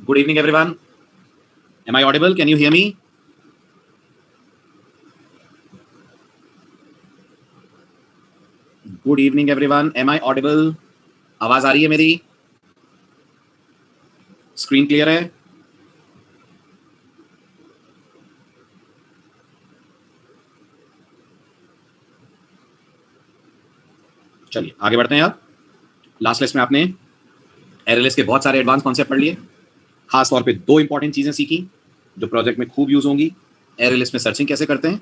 Good evening, everyone. Am I audible? Can you hear me? Good evening, everyone. Am I audible? आवाज आ रही है मेरी? Screen clear है? चलिए आगे बढ़ते हैं। अब लास्ट लेक्चर में आपने एरएलएस के बहुत सारे एडवांस कॉन्सेप्ट पढ़ लिए। खास तौर पे दो इंपॉर्टेंट चीजें सीखी जो प्रोजेक्ट में खूब यूज होंगी। एरएलएस में सर्चिंग कैसे करते हैं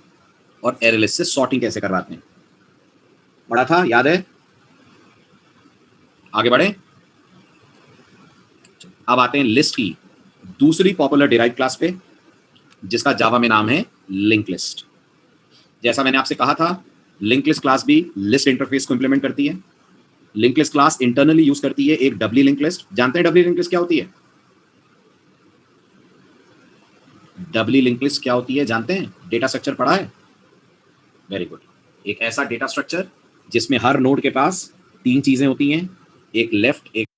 और एरएलएस से सॉर्टिंग कैसे करवाते हैं। पढ़ा था, याद है? आगे बढ़े। अब आते हैं लिस्ट की दूसरी पॉपुलर डिराइव क्लास पे, जिसका जावा में नाम है लिंक लिस्ट। जैसा मैंने आपसे कहा था, लिंक लिस्ट क्लास भी लिस्ट इंटरफेस को इंप्लीमेंट करती है। Link list class internally use करती है एक डब्ल्यू लिंक लिस्ट। जानते हैं डब्ल्यू लिंक लिस्ट क्या होती है? डब्ल्यू लिंक लिस्ट क्या होती है जानते हैं? डेटा स्ट्रक्चर पढ़ा है? Very good. एक ऐसा डेटा स्ट्रक्चर जिसमें हर नोड के पास तीन चीजें होती हैं, एक लेफ्ट, एक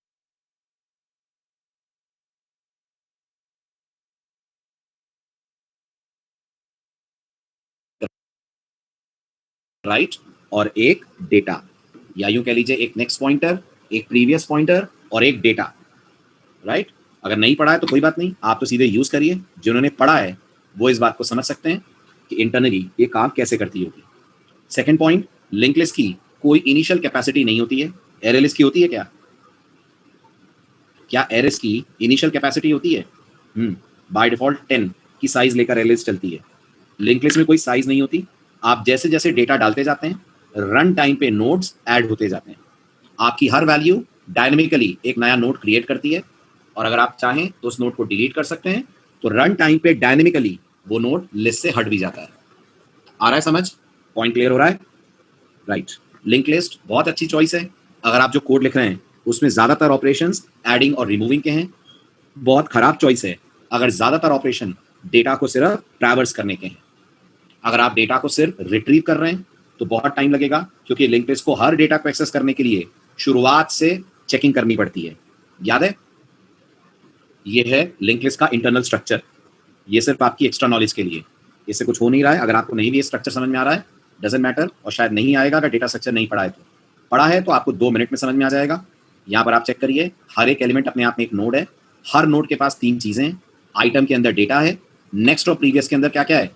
राइट और एक डेटा, या यूं कह लीजिए एक नेक्स्ट पॉइंटर, एक प्रीवियस पॉइंटर और एक डेटा। राइट? अगर नहीं पढ़ा है तो कोई बात नहीं, आप तो सीधे यूज करिए। जिन्होंने पढ़ा है वो इस बात को समझ सकते हैं कि इंटरनली ये काम कैसे करती होगी। सेकंड पॉइंट, लिंक लिस्ट की कोई इनिशियल कैपेसिटी नहीं होती है। एरएलएस की होती है क्या? क्या एरएस की इनिशियल कैपेसिटी होती है? बाय डिफॉल्ट 10 की साइज लेकर एरएलएस चलती है। लिंक लिस्ट में कोई साइज नहीं होती। आप जैसे जैसे डेटा डालते जाते हैं, रन टाइम पे नोड्स ऐड होते जाते हैं। आपकी हर वैल्यू डायनेमिकली एक नया नोड क्रिएट करती है, और अगर आप चाहें तो उस नोड को डिलीट कर सकते हैं। तो रन टाइम पे डायनेमिकली वो नोड लिस्ट से हट भी जाता है। आ रहा है समझ? पॉइंट क्लियर हो रहा है? राइट। लिंक लिस्ट बहुत अच्छी चॉइस है अगर आप जो कोड लिख रहे हैं उसमें ज्यादातर ऑपरेशंस एडिंग और रिमूविंग के हैं। बहुत खराब चॉइस है अगर ज्यादातर ऑपरेशन डेटा को सिर्फ ट्रैवर्स करने के हैं। अगर आप डेटा को सिर्फ रिट्रीव कर रहे हैं तो बहुत टाइम लगेगा, क्योंकि लिंक लिस्ट को हर डेटा को एक्सेस करने के लिए शुरुआत से चेकिंग करनी पड़ती है। याद है? ये है लिंक लिस्ट का इंटरनल स्ट्रक्चर। ये सिर्फ आपकी एक्स्ट्रा नॉलेज के लिए, इससे कुछ हो नहीं रहा है। अगर आपको नहीं भी ये स्ट्रक्चर समझ में आ रहा है, डजंट मैटर, और शायद नहीं आएगा अगर डेटा स्ट्रक्चर नहीं पढ़ा है। तो पढ़ा है तो आपको 2 मिनट में समझ में आ जाएगा। यहाँ पर आप चेक करिए, हर एक एलिमेंट अपने आप में एक नोड है। हर नोड के पास 3 चीजें हैं। आइटम के अंदर डेटा है, नेक्स्ट और प्रीवियस के अंदर क्या क्या है?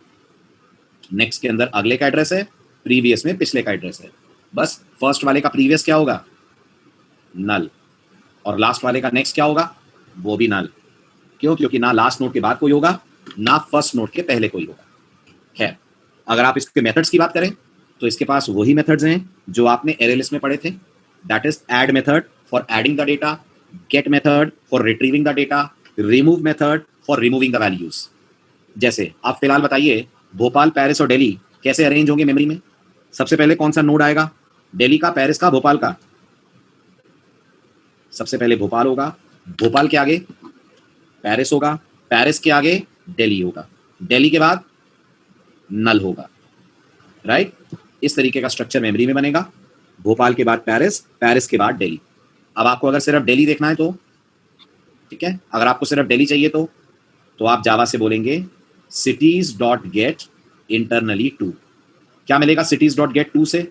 नेक्स्ट के अंदर अगले का एड्रेस है, प्रीवियस में पिछले का एड्रेस है। बस फर्स्ट वाले का प्रीवियस क्या होगा? नल। और लास्ट वाले का नेक्स्ट क्या होगा? वो भी नल। क्यों? क्योंकि ना लास्ट नोड के बाद कोई होगा, ना फर्स्ट नोड के पहले कोई होगा। खैर, अगर आप इसके मेथड्स की बात करें तो इसके पास वही मेथड्स हैं जो आपने एरएलएस में पढ़े थे। That is add method for adding the data, get method for retrieving the data, remove method for removing the values. जैसे आप फिलहाल बताइए, भोपाल, पेरिस और दिल्ली कैसे अरेंज होंगे मेमोरी में? सबसे पहले कौन सा नोड आएगा? दिल्ली का, पेरिस का, भोपाल का? सबसे पहले भोपाल होगा, भोपाल के आगे पेरिस होगा, पेरिस के आगे दिल्ली होगा, दिल्ली के बाद नल होगा। राइट? इस तरीके का स्ट्रक्चर मेमोरी में बनेगा। भोपाल के बाद पेरिस, पेरिस के बाद दिल्ली। अब आपको अगर सिर्फ दिल्ली देखना है तो ठीक है, अगर आपको सिर्फ दिल्ली चाहिए तो आप जावा से बोलेंगे cities dot get internally two. क्या मिलेगा cities डॉट गेट टू से?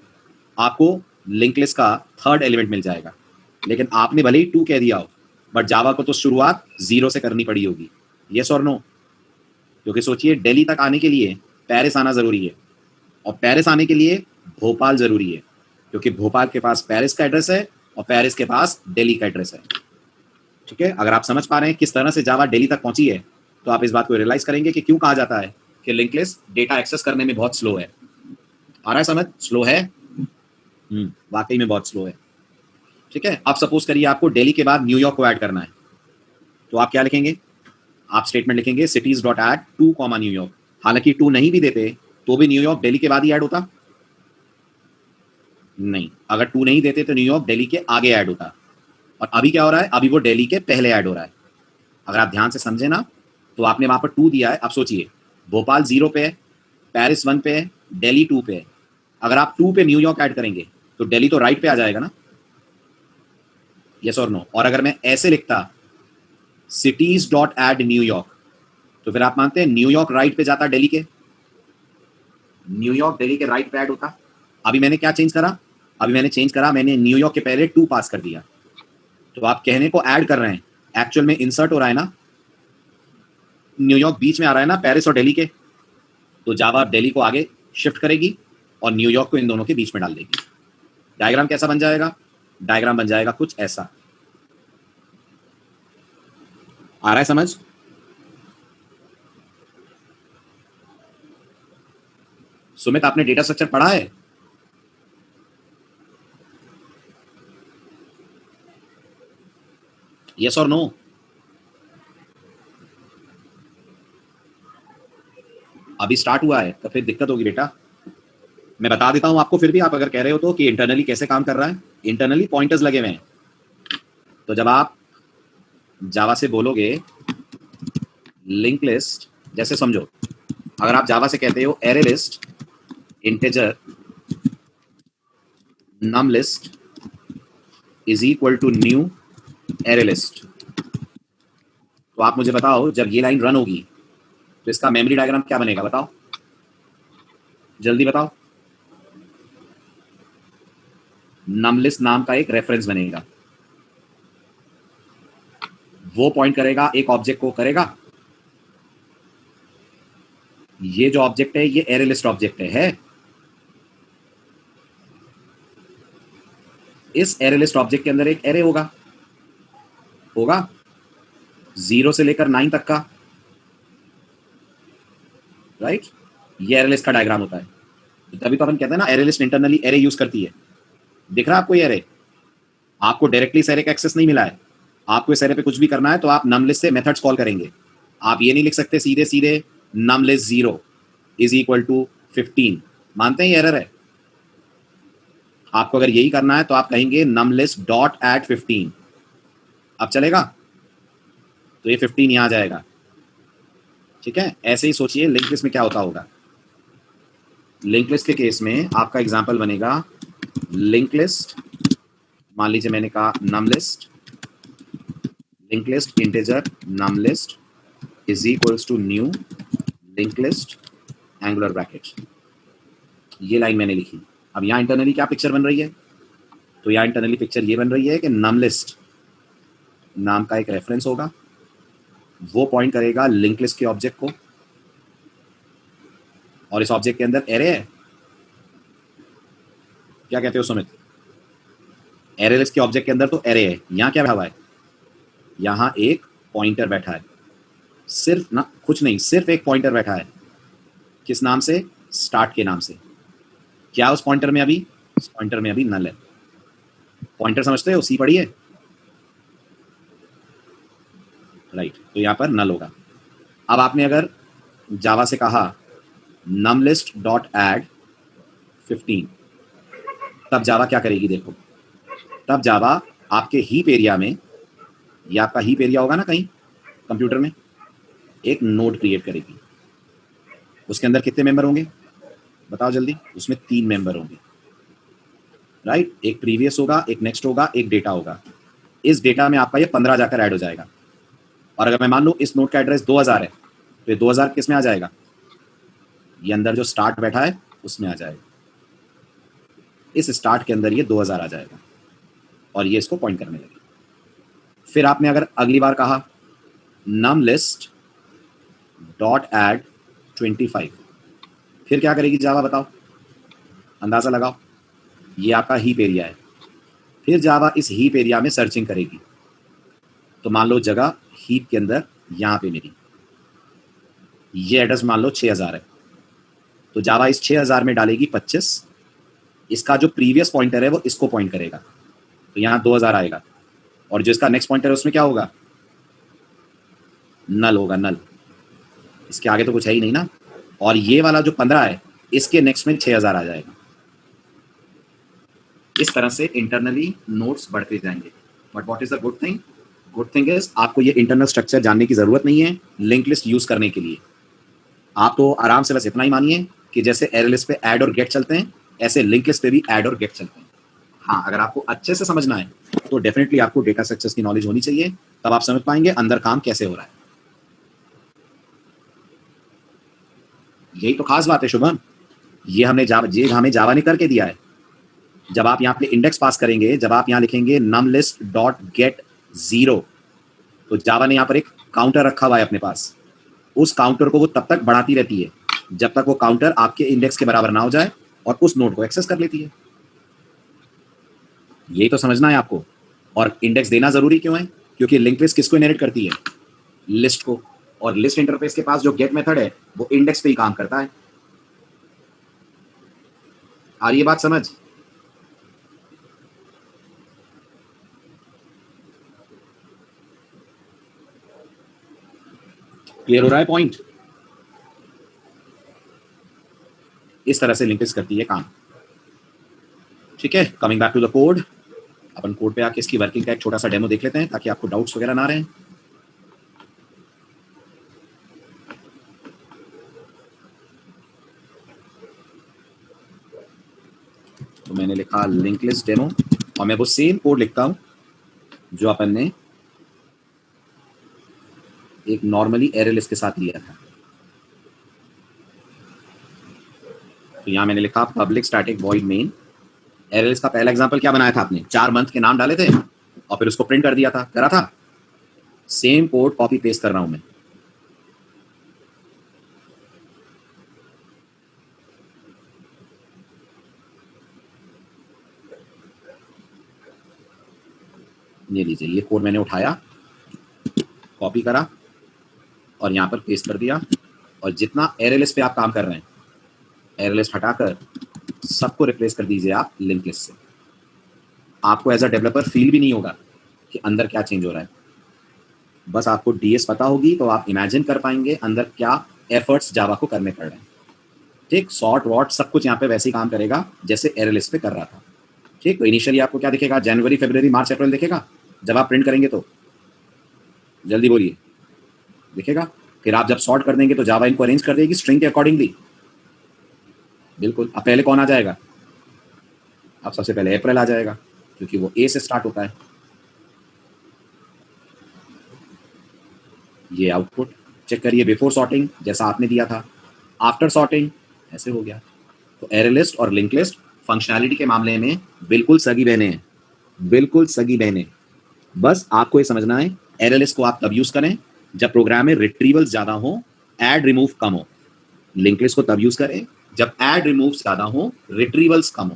आपको लिंक लिस्ट का थर्ड एलिमेंट मिल जाएगा। लेकिन आपने भले ही 2 कह दिया हो, बट जावा को तो शुरुआत 0 से करनी पड़ी होगी। यस और नो? क्योंकि सोचिए, दिल्ली तक आने के लिए पेरिस आना जरूरी है, और पेरिस आने के लिए भोपाल जरूरी है, क्योंकि भोपाल के पास पेरिस का एड्रेस है और पेरिस के पास दिल्ली का एड्रेस है। ठीक है? अगर आप समझ पा रहे हैं किस तरह से जावा दिल्ली तक पहुंची है, तो आप इस बात को रियलाइज करेंगे कि क्यों कहा जाता है कि लिंक लिस्ट डेटा एक्सेस करने में बहुत स्लो है। आ रहा है समझ? स्लो है, वाकई में बहुत स्लो है। ठीक है? अब सपोज करिए आपको दिल्ली के बाद न्यूयॉर्क को ऐड करना है, तो आप क्या लिखेंगे? आप स्टेटमेंट लिखेंगे cities डॉट ऐड 2, न्यूयॉर्क। हालांकि 2 नहीं भी देते तो भी न्यूयॉर्क दिल्ली के बाद ही ऐड होता? नहीं, अगर 2 नहीं देते तो न्यूयॉर्क दिल्ली के आगे ऐड होता। और अभी क्या हो रहा है? अभी वो दिल्ली के पहले ऐड हो रहा है। अगर आप ध्यान से समझे ना, तो आपने वहां पर 2 दिया है। अब सोचिए, भोपाल 0 पे है, पेरिस 1 पे है, दिल्ली 2 पे है। अगर आप 2 पे न्यूयॉर्क ऐड करेंगे तो दिल्ली तो राइट पे आ जाएगा ना? यस और नो? और अगर मैं ऐसे लिखता सिटीज डॉट एड न्यूयॉर्क, तो फिर आप मानते हैं न्यूयॉर्क राइट पे जाता, दिल्ली के, न्यूयॉर्क दिल्ली के राइट पे ऐड होता। अभी मैंने क्या चेंज करा, अभी मैंने चेंज करा, मैंने न्यूयॉर्क के पहले 2 पास कर दिया। तो आप कहने को ऐड कर रहे हैं, एक्चुअल में इंसर्ट हो रहा है ना, न्यूयॉर्क बीच में आ रहा है ना पेरिस और दिल्ली के, तो जावा दिल्ली को आगे शिफ्ट करेगी और न्यूयॉर्क को इन दोनों के बीच में डाल देगी। डायग्राम कैसा बन जाएगा, डायग्राम बन जाएगा कुछ ऐसा। आ रहा है समझ? सुमित आपने डेटा स्ट्रक्चर पढ़ा है? यस और नो? अभी स्टार्ट हुआ है तो फिर दिक्कत होगी बेटा। मैं बता देता हूं आपको, फिर भी आप अगर कह रहे हो तो कि इंटरनली कैसे काम कर रहा है। इंटरनली पॉइंटर्स लगे हुए हैं, तो जब आप जावा से बोलोगे लिंक लिस्ट, जैसे समझो अगर आप जावा से कहते हो array list integer num list is equal to new array list, तो आप मुझे बताओ जब ये लाइन रन होगी तो इसका मेमोरी डायग्राम क्या बनेगा, बताओ जल्दी बताओ। नम लिस्ट नाम का एक रेफरेंस बनेगा, वो पॉइंट करेगा एक ऑब्जेक्ट को, करेगा। ये जो ऑब्जेक्ट है ये एरे लिस्ट ऑब्जेक्ट है। इस एरे लिस्ट ऑब्जेक्ट के अंदर एक एरे होगा, होगा 0 से लेकर 9 तक का, राइट। ये एरे लिस्ट का डायग्राम होता है। तभी तो अपन कहते हैं ना array list internally array use करती है। दिख रहा है आपको ये एरे? आपको डायरेक्टली इस एरे का एक्सेस नहीं मिला है, आपको इस एरे पे कुछ भी करना है तो आप नम लिस्ट से मेथड्स कॉल करेंगे। आप ये नहीं लिख सकते सीधे सीधे नम लिस्ट 0 इज इक्वल टू 15, मानते हैं ये एरर है। आपको अगर यही करना है तो आप कहेंगे नम लिस्ट डॉट एट 15, अब चलेगा, तो ये 15 यहां आ जाएगा, ठीक है। ऐसे ही सोचिए लिंक लिस्ट में क्या होता होगा। लिंक लिस्ट के केस में आपका एग्जांपल बनेगा लिंक लिस्ट, मान लीजिए मैंने कहा num list, link list integer num list is equals to new link list angular bracket, ये लाइन मैंने लिखी। अब यहाँ इंटरनली क्या पिक्चर बन रही है, तो यहाँ इंटरनली पिक्चर ये बन रही है कि नम लिस्ट नाम का एक रेफरेंस होगा, वो पॉइंट करेगा लिंक लिस्ट के ऑब्जेक्ट को, और इस ऑब्जेक्ट के अंदर एरे है। क्या कहते हो सुमित? एरे लिस्ट के ऑब्जेक्ट के अंदर तो एरे है, यहाँ क्या बैठा हुआ है, यहाँ एक पॉइंटर बैठा है, सिर्फ ना कुछ नहीं, सिर्फ एक पॉइंटर बैठा है। किस नाम से? स्टार्ट के नाम से। क्या उस पॉइंटर में अभी? उस पॉइंटर में अभी नल है। पॉइंटर समझते हो? सी पढ़ी है, राइट। तो यहाँ पर नल होगा। अब आपने अगर जावा से कहा नम लिस्ट डॉट एड 15, तब जावा क्या करेगी देखो। तब जावा आपके हीप एरिया में, या आपका हीप एरिया होगा ना कहीं कंप्यूटर में, एक नोड क्रिएट करेगी। उसके अंदर कितने मेंबर होंगे बताओ जल्दी? उसमें 3 मेंबर होंगे, राइट। एक प्रीवियस होगा, एक नेक्स्ट होगा, एक डेटा होगा। इस डेटा में आपका ये 15 जाकर ऐड हो जाएगा। और अगर मैं मान लूँ इस नोड का एड्रेस 2000 है, तो ये 2000 किस में आ जाएगा? ये अंदर जो स्टार्ट बैठा है उसमें आ जाएगा। इस स्टार्ट के अंदर ये 2000 आ जाएगा और ये इसको पॉइंट करने लगेगा। फिर आपने अगर अगली बार कहा नम लिस्ट डॉट एड 25, फिर क्या करेगी जावा बताओ, अंदाजा लगाओ। ये आपका हीप एरिया है। फिर जावा इस हीप एरिया में सर्चिंग करेगी। तो मान लो जगह हीप के अंदर यहाँ पे मेरी ये एड्रेस मान लो 6000 है, तो जावा इस 6000 में डालेगी 25। इसका जो प्रीवियस पॉइंटर है वो इसको पॉइंट करेगा, तो यहाँ 2000 आएगा। और जो इसका नेक्स्ट पॉइंटर है उसमें क्या होगा? नल होगा, नल। इसके आगे तो कुछ है ही नहीं ना। और ये वाला जो 15 है इसके नेक्स्ट में 6000 आ जाएगा। इस तरह से इंटरनली नोड्स बढ़ते जाएंगे। But what is the good thing? Good thing is आपको ये इंटरनल स्ट्रक्चर जानने की जरूरत नहीं है लिंक लिस्ट यूज करने के लिए। आप तो आराम से बस इतना ही मानिए कि जैसे एरे लिस्ट पे ऐड और गेट चलते हैं, ऐसे लिंक लिस्ट पे भी ऐड और गेट चलते हैं। हाँ, अगर आपको अच्छे से समझना है तो डेफिनेटली आपको डेटा स्ट्रक्चर्स की नॉलेज होनी चाहिए, तब आप समझ पाएंगे अंदर काम कैसे हो रहा है। यही तो खास बात है शुभम, ये हमें जावा ने करके दिया है। जब आप यहाँ पे इंडेक्स पास करेंगे, जब आप यहाँ लिखेंगे numList डॉट गेट 0, तो जावा ने यहाँ पर एक काउंटर रखा हुआ है अपने पास। उस काउंटर को वो तब तक बढ़ाती रहती है जब तक वो काउंटर आपके इंडेक्स के बराबर ना हो जाए और उस नोड को एक्सेस कर लेती है। यही तो समझना है आपको। और इंडेक्स देना जरूरी क्यों है? क्योंकि लिंक लिस्ट किसको इनहेरिट करती है? लिस्ट को। और लिस्ट इंटरफेस के पास जो गेट मेथड है वो इंडेक्स पे ही काम करता है। आ रही है बात समझ? क्लियर हो रहा है पॉइंट? इस तरह से लिंक लिस्ट करती है काम। ठीक है, coming back to the code, अपन कोड पे आके इसकी वर्किंग का एक छोटा सा डेमो देख लेते हैं ताकि आपको डाउट्स वगैरह ना रहें। तो मैंने लिखा लिंक लिस्ट डेमो और मैं वो सेम कोड लिखता हूं जो अपन ने एक नॉर्मली एरे लिस्ट के साथ लिया था। तो यहां मैंने लिखा public static void main. Array list का पहला एग्जांपल क्या बनाया था आपने? 4 मंथ के नाम डाले थे और फिर उसको प्रिंट कर दिया था, करा था। सेम कोड कॉपी पेस्ट कर रहा हूं मैं। ये लीजिए, ये कोड मैंने उठाया, कॉपी करा और यहां पर पेस्ट कर दिया। और जितना एरे लिस्ट पे आप काम कर रहे हैं, एरे लिस्ट हटाकर सबको रिप्लेस कर दीजिए आप लिंक लिस्ट से। आपको एज अ डेवलपर फील भी नहीं होगा कि अंदर क्या चेंज हो रहा है। बस आपको डीएस पता होगी तो आप इमेजिन कर पाएंगे अंदर क्या एफर्ट्स जावा को करने पड़ रहे हैं। ठीक, सॉर्ट वॉट सब कुछ यहाँ पे वैसे ही काम करेगा जैसे एरे लिस्ट पे कर रहा था। ठीक, तो इनिशियली आपको क्या दिखेगा? जनवरी, फरवरी, मार्च, अप्रैल दिखेगा। जब आप प्रिंट करेंगे तो जल्दी बोलिए, दिखेगा। फिर आप जब सॉर्ट कर देंगे तो जावा इनको अरेंज कर देगी स्ट्रिंग के अकॉर्डिंगली। बिल्कुल। अब पहले कौन आ जाएगा? अब सबसे पहले अप्रैल आ जाएगा क्योंकि वो ए से स्टार्ट होता है। ये आउटपुट चेक करिए, बिफोर सॉर्टिंग जैसा आपने दिया था, आफ्टर सॉर्टिंग ऐसे हो गया। तो एरे लिस्ट और लिंक लिस्ट फंक्शनैलिटी के मामले में बिल्कुल सगी बहने हैं, बिल्कुल सगी बहने। बस आपको ये समझना है, एरे लिस्ट को आप तब यूज करें जब प्रोग्राम में रिट्रीवल्स ज्यादा हो, ऐड रिमूव कम हो। लिंक लिस्ट को तब यूज करें जब ऐड रिमूव ज्यादा हो, रिट्रीवल्स कम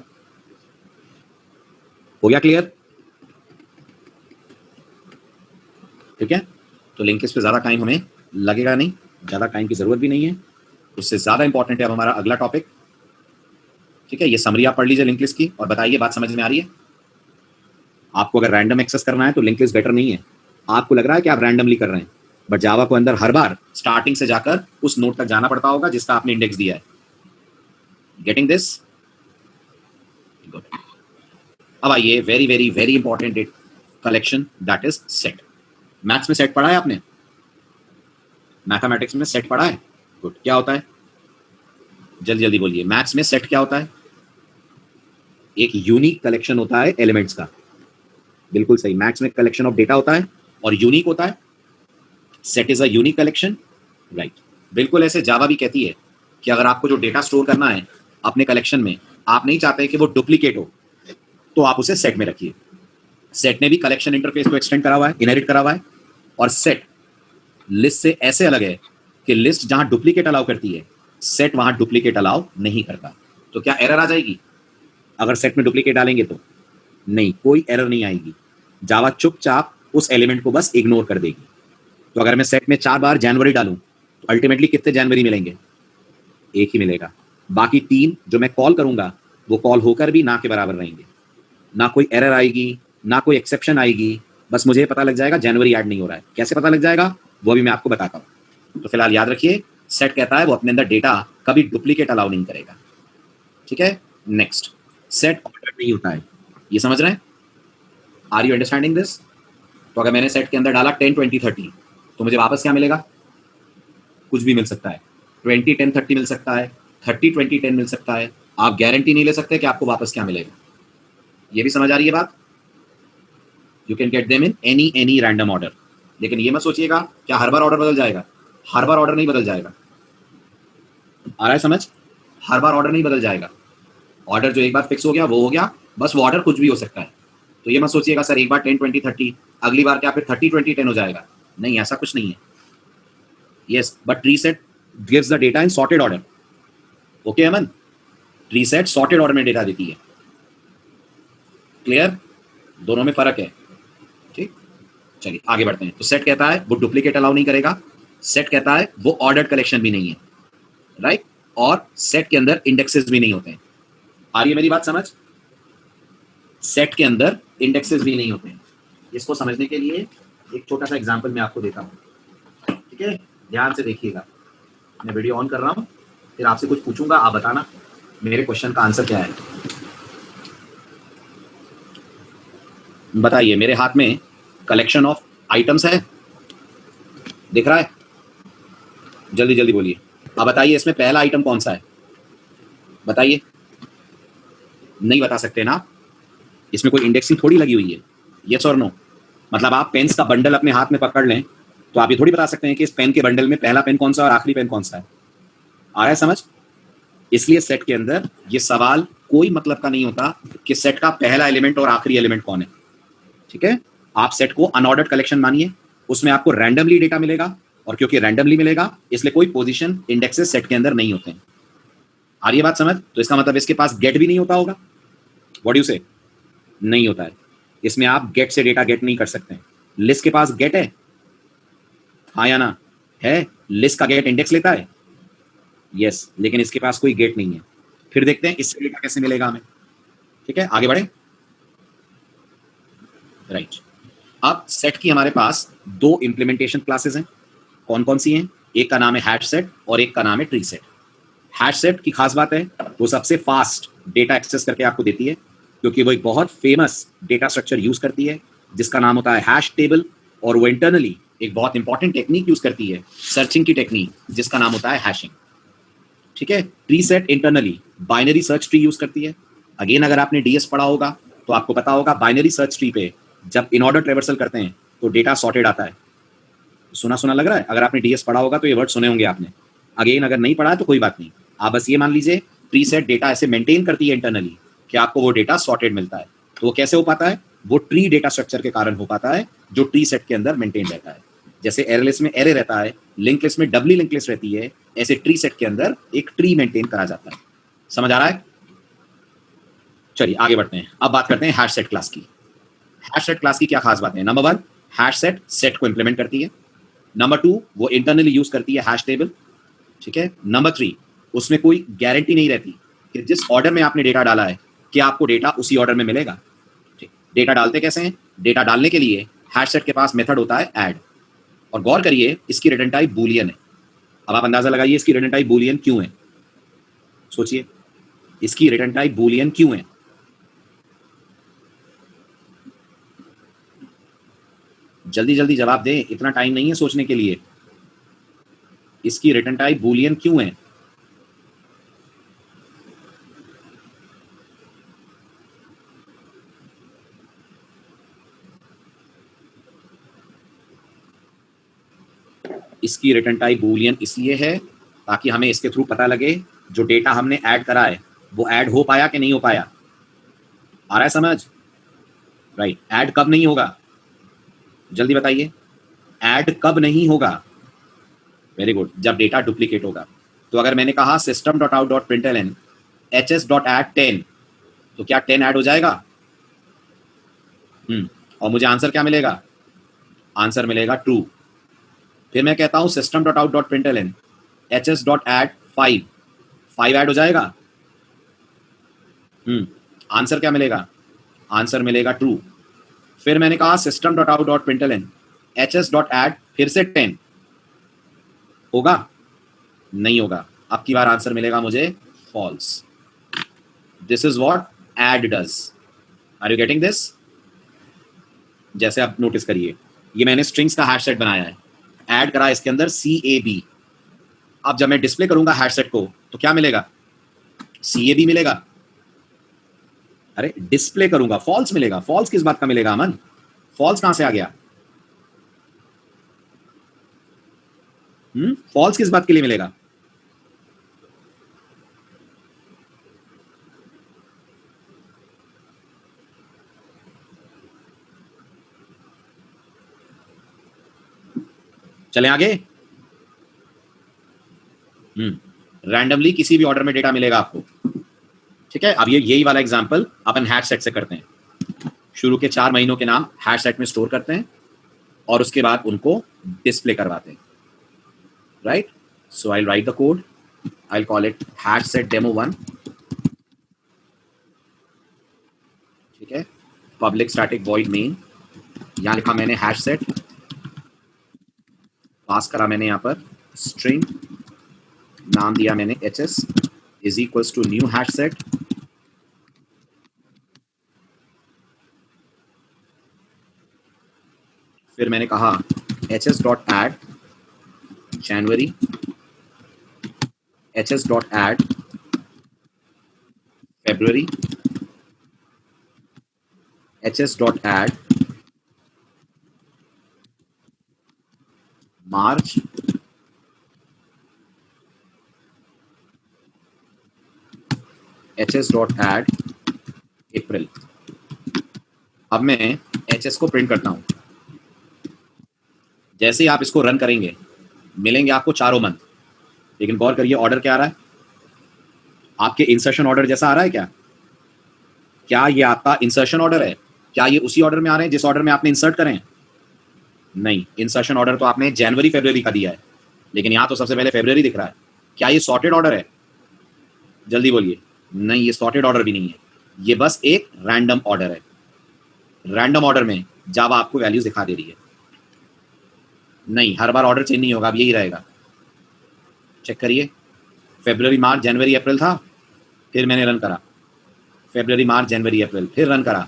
हो गया क्लियर? ठीक है, तो लिंक लिस्ट पे ज्यादा टाइम हमें लगेगा नहीं, ज्यादा टाइम की जरूरत भी नहीं है। उससे ज्यादा इंपॉर्टेंट है अब हमारा अगला टॉपिक। ठीक है, ये समरी आप पढ़ लीजिए लिंक लिस्ट की और बताइए बात समझ में आ रही है? आपको अगर रैंडम एक्सेस करना है तो लिंक लिस्ट बेटर नहीं है। आपको लग रहा है कि आप रैंडमली कर रहे हैं, बट जावा को अंदर हर बार स्टार्टिंग से जाकर उस नोड तक जाना पड़ता होगा जिसका आपने इंडेक्स दिया है। Getting this? गुड। अब आइए very very very important collection, that is set. Maths में सेट पढ़ा है आपने? मैथमेटिक्स में सेट पढ़ा है? गुड। क्या होता है? जल्दी जल्दी बोलिए, मैथ्स में सेट क्या होता है? एक यूनिक कलेक्शन होता है एलिमेंट्स का। बिल्कुल सही, मैथ्स में कलेक्शन ऑफ डेटा होता है और यूनिक होता है। Set is a unique collection, right. बिल्कुल ऐसे जावा भी कहती है कि अगर आपको जो डेटा स्टोर करना है अपने कलेक्शन में, आप नहीं चाहते कि वो डुप्लीकेट हो, तो आप उसे सेट में रखिए। सेट ने भी कलेक्शन इंटरफेस को एक्सटेंड करा हुआ है, इनहेरिट करा हुआ है। और सेट लिस्ट से ऐसे अलग है कि लिस्ट जहां डुप्लीकेट अलाउ करती है, सेट वहां डुप्लीकेट अलाउ नहीं करता। तो क्या एरर आ जाएगी अगर सेट में डुप्लीकेट डालेंगे? तो नहीं, कोई एरर नहीं आएगी। जावा चुपचाप उस एलिमेंट को बस इग्नोर कर देगी। तो अगर मैं सेट में 4 बार जनवरी डालूं तो अल्टीमेटली कितने जनवरी मिलेंगे? एक ही मिलेगा। बाकी 3 जो मैं कॉल करूंगा वो कॉल होकर भी ना के बराबर रहेंगे। ना कोई एरर आएगी, ना कोई एक्सेप्शन आएगी, बस मुझे पता लग जाएगा जनवरी ऐड नहीं हो रहा है। कैसे पता लग जाएगा वो भी मैं आपको बताता हूं। तो फिलहाल याद रखिए, सेट कहता है वो अपने अंदर डेटा कभी डुप्लीकेट अलाउ नहीं करेगा। ठीक है, नेक्स्ट, सेट ऑर्डर नहीं होता है, ये समझ रहे हैं? Are you understanding this? तो अगर मैंने सेट के अंदर डाला 10 20 30, तो मुझे वापस क्या मिलेगा? कुछ भी मिल सकता है। 20 10 30 मिल सकता है, 30 20 10 मिल सकता है। आप गारंटी नहीं ले सकते कि आपको वापस क्या मिलेगा। ये भी समझ आ रही है बात? You can get them in any random order. लेकिन ये मत सोचिएगा क्या हर बार ऑर्डर बदल जाएगा, हर बार ऑर्डर नहीं बदल जाएगा। आ रहा है समझ? हर बार ऑर्डर नहीं बदल जाएगा। ऑर्डर जो एक बार फिक्स हो गया वो हो गया, बस वो ऑर्डर कुछ भी हो सकता है। तो ये मत सोचिएगा सर एक बार 10 20 30, अगली बार क्या फिर 30 20 10 हो जाएगा। नहीं, ऐसा कुछ नहीं है। Yes, but tree set gives the data in sorted order. Okay Aman, tree set sorted order में डेटा देती है। क्लियर? दोनों में फर्क है। ठीक, चलिए आगे बढ़ते हैं। तो सेट कहता है वो डुप्लीकेट अलाउ नहीं करेगा, सेट कहता है वो ऑर्डर्ड कलेक्शन भी नहीं है, राइट? और सेट के अंदर इंडेक्सेस भी नहीं होते हैं। आ रही है मेरी बात समझ? सेट के अंदर इंडेक्सेस भी नहीं होते हैं। इसको समझने के लिए एक छोटा सा एग्जांपल मैं आपको देता हूं, ठीक है? ध्यान से देखिएगा। मैं वीडियो ऑन कर रहा हूं, फिर आपसे कुछ पूछूंगा, आप बताना मेरे क्वेश्चन का आंसर क्या है। बताइए, मेरे हाथ में कलेक्शन ऑफ आइटम्स है, दिख रहा है? जल्दी जल्दी बोलिए। अब बताइए इसमें पहला आइटम कौन सा है, बताइए। नहीं बता सकते ना? इसमें कोई इंडेक्सिंग थोड़ी लगी हुई है। यस और नो? मतलब आप पेन्स का बंडल अपने हाथ में पकड़ लें तो आप ये थोड़ी बता सकते हैं कि इस पेन के बंडल में पहला पेन कौन सा और आखिरी पेन कौन सा है। आ रहा है समझ? इसलिए सेट के अंदर ये सवाल कोई मतलब का नहीं होता कि सेट का पहला एलिमेंट और आखिरी एलिमेंट कौन है। ठीक है? आप सेट को अनऑर्डर्ड कलेक्शन मानिए, उसमें आपको रैंडमली डेटा मिलेगा, और क्योंकि रैंडमली मिलेगा इसलिए कोई पोजीशन इंडेक्सेस सेट के अंदर नहीं होते हैं। आ रही है बात समझ? तो इसका मतलब इसके पास गेट भी नहीं होता होगा। व्हाट यू से? नहीं होता है। इसमें आप गेट से डेटा गेट नहीं कर सकते। लिस्ट के पास गेट है, हाँ या ना? है। लिस्ट का गेट इंडेक्स लेता है, यस, लेकिन इसके पास कोई गेट नहीं है। फिर देखते हैं इससे डेटा कैसे मिलेगा हमें। ठीक है, आगे बढ़े। राइट, अब सेट की हमारे पास दो इंप्लीमेंटेशन क्लासेस हैं। कौन कौन सी हैं? एक का नाम है हैश सेट और एक का नाम है ट्री सेट। हैश सेट की खास बात है वो सबसे फास्ट डेटा एक्सेस करके आपको देती है, क्योंकि वो एक बहुत फेमस डेटा स्ट्रक्चर यूज करती है जिसका नाम होता है हैश टेबल, और वो इंटरनली एक बहुत इंपॉर्टेंट टेक्निक यूज करती है, सर्चिंग की टेक्निक, जिसका नाम होता है हैशिंग। ठीक है? Tree set internally binary search tree use करती है। अगेन अगर आपने डीएस पढ़ा होगा तो आपको पता होगा बाइनरी सर्च ट्री पे जब इन ऑर्डर ट्रेवर्सल करते हैं तो डेटा सॉर्टेड आता है। सुना सुना लग रहा है? अगर आपने डीएस पढ़ा होगा तो ये वर्ड सुने होंगे आपने। अगेन अगर नहीं पढ़ा है तो कोई बात नहीं, आप बस ये मान लीजिए ट्री सेट डेटा ऐसे मेंटेन करती है इंटरनली कि आपको वो डेटा सॉर्टेड मिलता है। तो वो कैसे हो पाता है? वो ट्री डेटा स्ट्रक्चर के कारण हो पाता है जो ट्री सेट के अंदर मेंटेन रहता है। जैसे एरे लिस्ट में एरे रहता है, लिंक लिस्ट में डबली लिंक लिस्ट रहती है, ऐसे ट्री सेट के अंदर एक ट्री मेंटेन करा जाता है। समझ आ रहा है? चलिए आगे बढ़ते हैं। अब बात करते हैं हैश सेट क्लास की। हैश सेट क्लास की क्या खास बात है? नंबर 1, हैश सेट सेट को इंप्लीमेंट करती है। नंबर 2, वो इंटरनली यूज करती है हैश टेबल। ठीक है? नंबर 3, उसमें कोई गारंटी नहीं रहती कि जिस ऑर्डर में आपने डेटा डाला है कि आपको डेटा उसी ऑर्डर में मिलेगा। ठीक, डेटा डालते कैसे हैं? डेटा डालने के लिए हैश सेट के पास मेथड होता है ऐड, और गौर करिए इसकी रिटर्न टाइप बूलियन है। अब आप अंदाजा लगाइए इसकी रिटर्न टाइप बूलियन क्यों है। सोचिए इसकी रिटर्न टाइप बूलियन क्यों है। जल्दी जल्दी जवाब दें, इतना टाइम नहीं है सोचने के लिए। इसकी रिटर्न टाइप बूलियन क्यों है? इसकी रिटर्न टाइप बूलियन इसलिए है ताकि हमें इसके थ्रू पता लगे जो डेटा हमने ऐड करा है वो ऐड हो पाया कि नहीं हो पाया। आ रहा है समझ? राइट, ऐड कब नहीं होगा? जल्दी बताइए, ऐड कब नहीं होगा? वेरी गुड, जब डेटा डुप्लीकेट होगा। तो अगर मैंने कहा system.out.println hs.add10, तो क्या 10 ऐड हो जाएगा? और मुझे आंसर क्या मिलेगा? आंसर मिलेगा ट्रू। फिर मैं कहता हूं system.out.println hs.add5, 5 ऐड हो जाएगा? आंसर क्या मिलेगा? आंसर मिलेगा ट्रू। फिर मैंने कहा system.out.println hs.add फिर से 10, होगा? नहीं होगा। अब की बार आंसर मिलेगा मुझे false. This is what add does. Are you getting this? जैसे आप नोटिस करिए, ये मैंने स्ट्रिंग्स का हैश सेट बनाया है, ऐड करा इसके अंदर CAB। अब जब मैं डिस्प्ले करूंगा हैश सेट को तो क्या मिलेगा? CAB मिलेगा। अरे डिस्प्ले करूंगा, फॉल्स मिलेगा। फॉल्स किस बात का मिलेगा अमन? फॉल्स कहां से आ गया? फॉल्स किस बात के लिए मिलेगा? चले आगे। रैंडमली किसी भी ऑर्डर में डेटा मिलेगा आपको, ठीक है। अब ये यही वाला एग्जांपल अपन हैश सेट से करते हैं। शुरू के 4 महीनों के नाम हैश सेट में स्टोर करते हैं और उसके बाद उनको डिस्प्ले करवाते हैं, right. So I right the code, I call it hash set demo 1, ठीक है। पब्लिक स्टैटिक वॉइड मेन, यहां लिखा मैंने हैश सेट, पास करा मैंने यहां पर स्ट्रिंग, नाम दिया मैंने hs is equals to new hash set, फिर मैंने कहा hs dot add January, hs dot add February, hs dot add March, hs dot add April. अब मैं hs को प्रिंट करता हूं। जैसे ही आप इसको रन करेंगे मिलेंगे आपको चारों मंथ, लेकिन गौर करिए ऑर्डर क्या आ रहा है आपके, इंसर्शन ऑर्डर जैसा आ रहा है क्या? क्या ये आपका इंसर्शन ऑर्डर है? क्या ये उसी ऑर्डर में आ रहे हैं जिस ऑर्डर में आपने इंसर्ट करें? नहीं, इंसर्शन ऑर्डर तो आपने जनवरी फरवरी का दिया है, लेकिन यहां तो सबसे पहले फरवरी दिख रहा है। क्या ये सॉर्टेड ऑर्डर है? जल्दी बोलिए। नहीं, ये सॉर्टेड ऑर्डर भी नहीं है, ये बस एक रैंडम ऑर्डर है। रैंडम ऑर्डर में जावा आपको वैल्यूज दिखा दे रही है। नहीं, हर बार ऑर्डर चेंज नहीं होगा, अब यही रहेगा। चेक करिए, फरवरी मार्च जनवरी अप्रैल था, फिर मैंने रन करा, फरवरी मार्च जनवरी अप्रैल, फिर रन करा,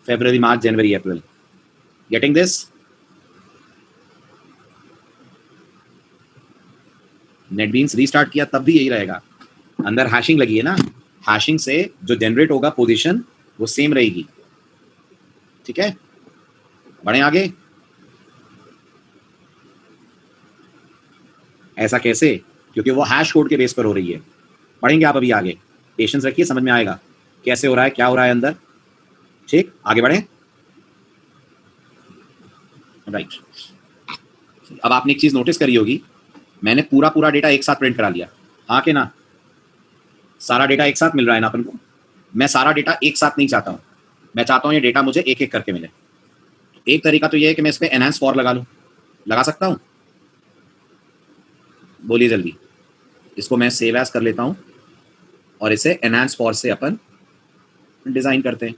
फरवरी मार्च जनवरी अप्रैल। Getting this? नेटबीन्स रीस्टार्ट किया तब भी यही रहेगा, अंदर हैशिंग लगी है ना, हैशिंग से जो जनरेट होगा पोजीशन वो सेम रहेगी, ठीक है। बढ़े आगे। ऐसा कैसे? क्योंकि वो हैश कोड के बेस पर हो रही है। पढ़ेंगे आप अभी आगे, पेशेंस रखिए, समझ में आएगा कैसे हो रहा है, क्या हो रहा है अंदर, ठीक। आगे बढ़े, राइट। अब आपने एक चीज नोटिस करी होगी, मैंने पूरा डेटा एक साथ प्रिंट करा लिया, हाँ कि ना? सारा डेटा एक साथ मिल रहा है ना अपन को। मैं सारा डेटा एक साथ नहीं चाहता हूं, मैं चाहता हूं ये डेटा मुझे एक एक करके मिले। एक तरीका तो ये है कि मैं इस पर एनहांस फॉर लगा लूं, लगा सकता हूं? बोलिए जल्दी। इसको मैं सेव एज कर लेता हूं और इसे एनहांस फॉर से अपन डिजाइन करते हैं।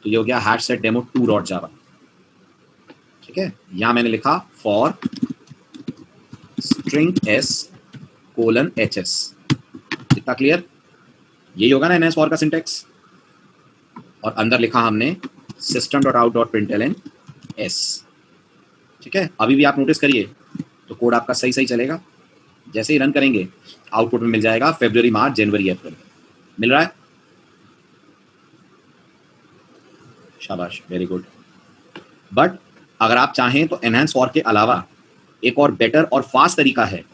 तो ये हो गया हैश सेट डेमो 2 डॉट जावा, ठीक है। यहां मैंने लिखा for string s colon hs, इतना क्लियर? यही होगा ना एनहांस फॉर का सिंटेक्स। और अंदर लिखा हमने system dot out dot println s, ठीक है। अभी भी आप नोटिस करिए तो कोड आपका सही सही चलेगा। जैसे ही रन करेंगे आउटपुट में मिल जाएगा फरवरी मार्च जनवरी अप्रैल, मिल रहा है। शाबाश, वेरी गुड। बट अगर आप चाहें तो एनहांस फॉर के अलावा एक और बेटर और फास्ट तरीका है,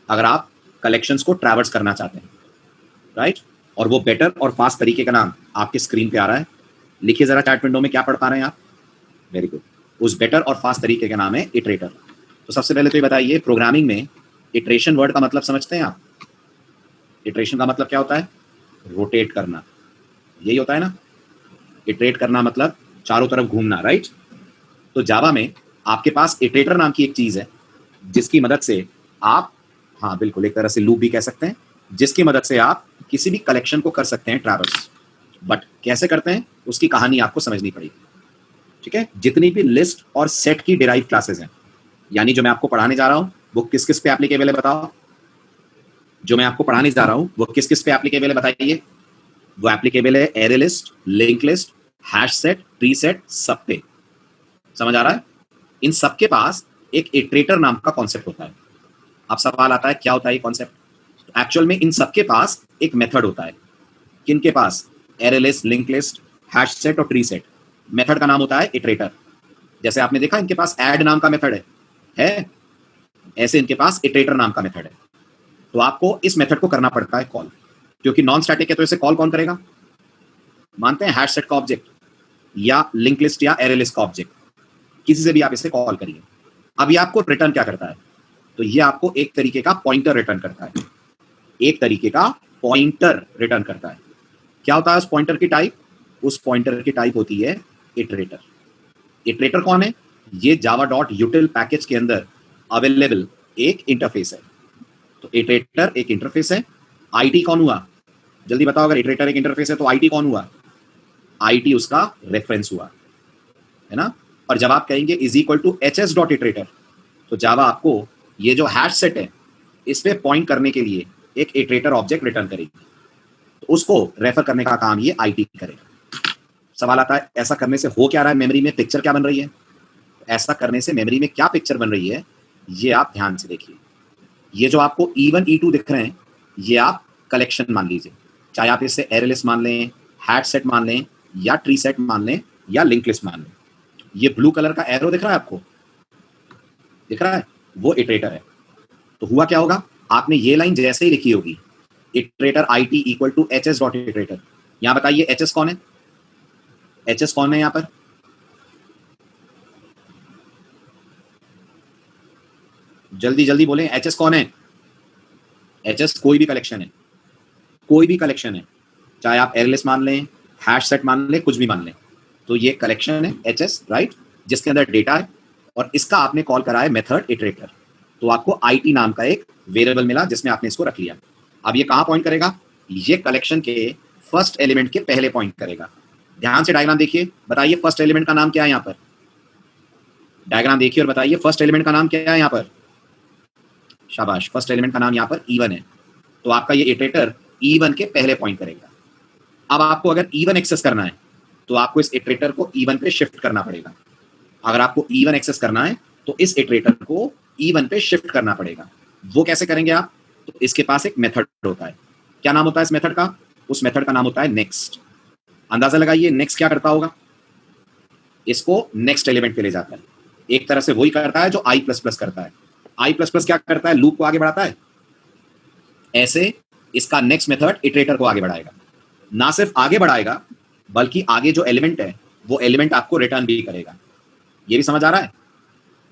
अगर आप कलेक्शंस को ट्रैवर्स करना चाहते हैं, राइट। और वो बेटर और फास्ट तरीके का नाम आपके स्क्रीन पे आ रहा है, लिखिए जरा चैट विंडो में, क्या पढ़ पा रहे हैं आप? Very good. उस बेटर और फास्ट तरीके का नाम है इटरेटर। तो सबसे पहले तो ये बताइए, प्रोग्रामिंग में इटरेशन वर्ड का मतलब समझते हैं आप? इटरेशन का मतलब क्या होता है? रोटेट करना, यही होता है ना। इटरेट करना मतलब चारों तरफ घूमना, राइट। तो जावा में आपके पास इटरेटर नाम की एक चीज है जिसकी मदद से आप, हाँ बिल्कुल, एक तरह से लूप भी कह सकते हैं, जिसकी मदद से आप किसी भी कलेक्शन को कर सकते हैं ट्रैवर्स। बट कैसे करते हैं उसकी कहानी आपको समझनी पड़ेगी, ठीक है। जितनी भी लिस्ट और सेट की डिराइव क्लासेस हैं, यानी जो मैं आपको पढ़ाने जा रहा हूं वो किस किस पे एप्लीकेबल है बताओ? जो मैं आपको पढ़ाने जा रहा हूं वो किस किस पे एप्लीकेबल है बताइए? वो एप्लीकेबल है array list, link list, hash set, tree set, सब पे। समझ आ रहा है? इन सबके पास एक इटरेटर नाम का कॉन्सेप्ट होता है। अब सवाल आता है क्या होता है ये कॉन्सेप्ट? एक्चुअल में इन सबके पास एक मेथड होता है। किन के पास? Array list, link list, hash set और ट्री सेट। मेथड का नाम होता है इटरेटर। जैसे आपने देखा इनके पास ऐड नाम का मेथड है, ऐसे इनके पास इटरेटर नाम का मेथड है। तो आपको इस मेथड को करना पड़ता है कॉल, क्योंकि नॉन स्टैटिक है तो इसे कॉल कौन करेगा? मानते हैं हैश सेट का ऑब्जेक्ट या लिंक लिस्ट या एरे लिस्ट का ऑब्जेक्ट, किसी से भी आप इसे कॉल करिए। अब ये आपको रिटर्न क्या करता है? तो ये आपको एक तरीके का पॉइंटर रिटर्न करता है, एक तरीके का पॉइंटर रिटर्न करता है। क्या होता है उस पॉइंटर की टाइप? उस पॉइंटर की टाइप होती है इटरेटर। इटरेटर कौन है? ये java.util पैकेज के अंदर अवेलेबल एक इंटरफेस है। तो इटरेटर एक इंटरफेस है। आईटी कौन हुआ? जल्दी बताओ, अगर इटरेटर एक इंटरफेस है तो आईटी कौन हुआ? आईटी उसका रेफरेंस हुआ, है ना। और जब आप कहेंगे इज इक्वल टू hs.iterator, तो जावा आपको ये जो हैश सेट है इस पे पॉइंट करने के लिए एक इटरेटर ऑब्जेक्ट रिटर्न करेगी। तो उसको रेफर करने का काम ये आईटी करेगा। सवाल आता है ऐसा करने से हो क्या रहा है, मेमोरी में पिक्चर क्या बन रही है? ऐसा करने से मेमोरी में क्या पिक्चर बन रही है ये आप ध्यान से देखिए। ये जो आपको E1 E2 दिख रहे हैं ये आप कलेक्शन मान लीजिए, चाहे आप इसे एरे लिस्ट मान लें, हैश सेट मान लें या ट्री सेट मान लें या लिंक लिस्ट मान लें। ये ब्लू कलर का एरो दिख रहा है आपको, दिख रहा है, वो इटरेटर है। तो हुआ क्या होगा, आपने ये लाइन जैसे ही लिखी होगी iterator IT equal to hs.iterator। यहां बताइए hs कौन है? hs कौन है यहां पर? जल्दी जल्दी बोलें, hs कौन है? hs कोई भी कलेक्शन है, कोई भी कलेक्शन है, चाहे आप एरे लिस्ट मान लें, हैश सेट मान लें, कुछ भी मान लें। तो ये कलेक्शन है hs, राइट, जिसके अंदर डेटा है और इसका आपने कॉल करा है मेथड इटरेटर। तो आपको IT नाम का एक वेरिएबल मिला जिसमें आपने इसको रख लिया। अब ये कहाँ पॉइंट करेगा? ये कलेक्शन के फर्स्ट एलिमेंट के पहले पॉइंट करेगा। ध्यान से डायग्राम देखिए, बताइए फर्स्ट एलिमेंट का नाम क्या है यहाँ पर? डायग्राम देखिए और बताइए फर्स्ट एलिमेंट का नाम क्या है यहाँ पर? शाबाश, फर्स्ट एलिमेंट का नाम यहाँ पर E1 है। तो आपका ये इटरेटर E1 के पहले पॉइंट करेगा। अब आपको अगर E1 एक्सेस करना है तो आपको इस इटरेटर को E1 पे शिफ्ट करना पड़ेगा। अगर आपको E1 एक्सेस करना है तो इस इटरेटर को E1 पे शिफ्ट करना पड़ेगा। वो कैसे करेंगे आप? तो इसके पास एक मेथड होता है। क्या नाम होता है इस मेथड का? उस मेथड का नाम होता है नेक्स्ट। अंदाजा लगाइए नेक्स्ट क्या करता होगा? इसको नेक्स्ट एलिमेंट पे ले जाता है। एक तरह से वही करता है जो I++ करता है। I++ क्या करता है? लूप को आगे बढ़ाता है। ऐसे इसका नेक्स्ट मेथड इटरेटर को आगे बढ़ाएगा। ना सिर्फ आगे बढ़ाएगा बल्कि आगे जो एलिमेंट है वो एलिमेंट आपको रिटर्न भी करेगा। ये भी समझ आ रहा है?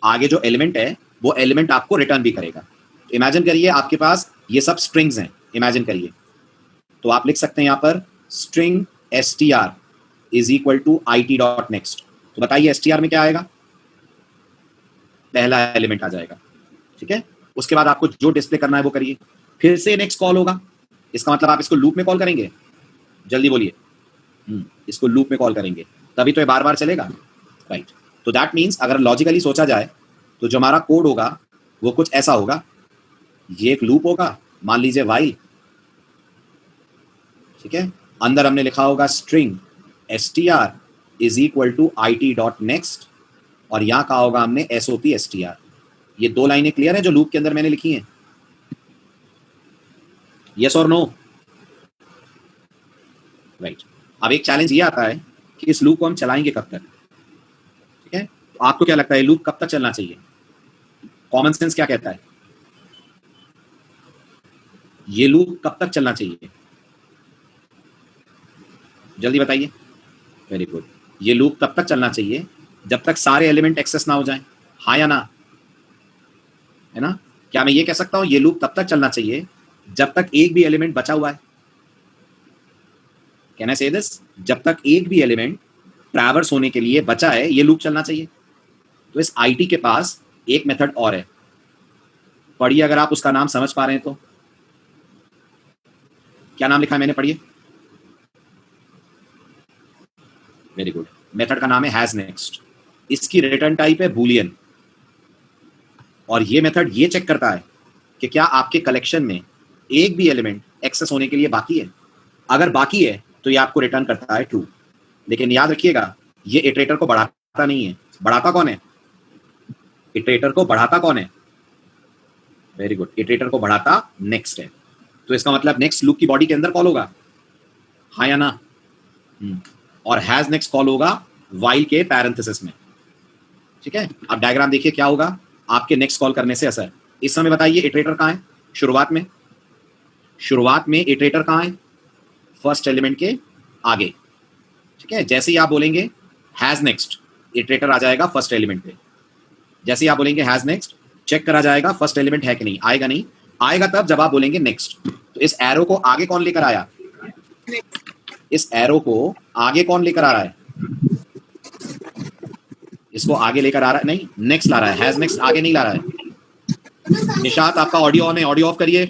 आगे जो एलिमेंट है वो एलिमेंट आपको रिटर्न भी करेगा। इमेजिन करिए आपके पास ये सब स्ट्रिंग्स हैं, इमेजिन करिए। तो आप लिख सकते हैं यहाँ पर string str is equal to IT.next। तो बताइए str में क्या आएगा? पहला एलिमेंट आ जाएगा, ठीक है। उसके बाद आपको जो डिस्प्ले करना है वो करिए, फिर से नेक्स्ट कॉल होगा। इसका मतलब आप इसको लूप में कॉल करेंगे। जल्दी बोलिए, इसको लूप में कॉल करेंगे तभी तो ये बार बार चलेगा, राइट। तो दैट मीन्स अगर लॉजिकली सोचा जाए तो जो हमारा कोड होगा वो कुछ ऐसा होगा। ये एक लूप होगा, मान लीजिए while, ठीक है। अंदर हमने लिखा होगा string str is equal to IT.next और यहां कहा होगा हमने SOP str। ये दो लाइनें क्लियर है जो लूप के अंदर मैंने लिखी हैं? यस और नो? राइट। अब एक चैलेंज ये आता है कि इस लूप को हम चलाएंगे कब तक, ठीक है। तो आपको क्या लगता है लूप कब तक चलना चाहिए? कॉमन सेंस क्या कहता है? ये लूप कब तक चलना चाहिए? जल्दी बताइए। Very good. ये लूप तब तक चलना चाहिए जब तक सारे एलिमेंट एक्सेस ना हो जाएं। हाँ या ना? है ना? क्या मैं ये कह सकता हूं ये लूप तब तक चलना चाहिए जब तक एक भी एलिमेंट बचा हुआ है? कैन आई से दिस? जब तक एक भी एलिमेंट ट्रैवर्स होने के लिए बचा है ये लूप चलना चाहिए। तो इस IT के पास एक मेथड और है, पढ़िए अगर आप उसका नाम समझ पा रहे हैं तो। क्या नाम लिखा है मैंने? पढ़िए। Very good. मेथड का नाम है हैज नेक्स्ट। इसकी रिटर्न टाइप है बूलियन और ये मेथड ये चेक करता है कि क्या आपके कलेक्शन में एक भी एलिमेंट एक्सेस होने के लिए बाकी है। अगर बाकी है तो ये आपको रिटर्न करता है ट्रू। लेकिन याद रखिएगा ये इटरेटर को बढ़ाता नहीं है। बढ़ाता कौन है? इटरेटर को बढ़ाता कौन है? Very good. इटरेटर को बढ़ाता नेक्स्ट है। तो इसका मतलब नेक्स्ट लूप की बॉडी के अंदर कॉल होगा। हाँ या ना? और हैज नेक्स्ट कॉल होगा वाइल के पैरेंथेसिस में। ठीक है, अब डायग्राम देखिए क्या होगा आपके नेक्स्ट कॉल करने से असर। इस समय बताइए इटरेटर कहाँ है शुरुआत में? शुरुआत में इटरेटर कहाँ है? फर्स्ट एलिमेंट के आगे। ठीक है, जैसे ही आप बोलेंगे हैज नेक्स्ट, इटरेटर आ जाएगा फर्स्ट एलिमेंट पे। जैसे ही आप बोलेंगे हैज नेक्स्ट, चेक करा जाएगा फर्स्ट एलिमेंट है कि नहीं। आएगा नहीं, आएगा तब जब आप बोलेंगे नेक्स्ट। तो इस एरो को आगे कौन लेकर आया? इस एरो को आगे कौन लेकर आ रहा है? इसको आगे लेकर आ रहा है, नहीं नेक्स्ट ला रहा है, हैज नेक्स्ट आगे नहीं ला रहा है। निशात आपका ऑडियो ऑन है, ऑडियो ऑफ करिए।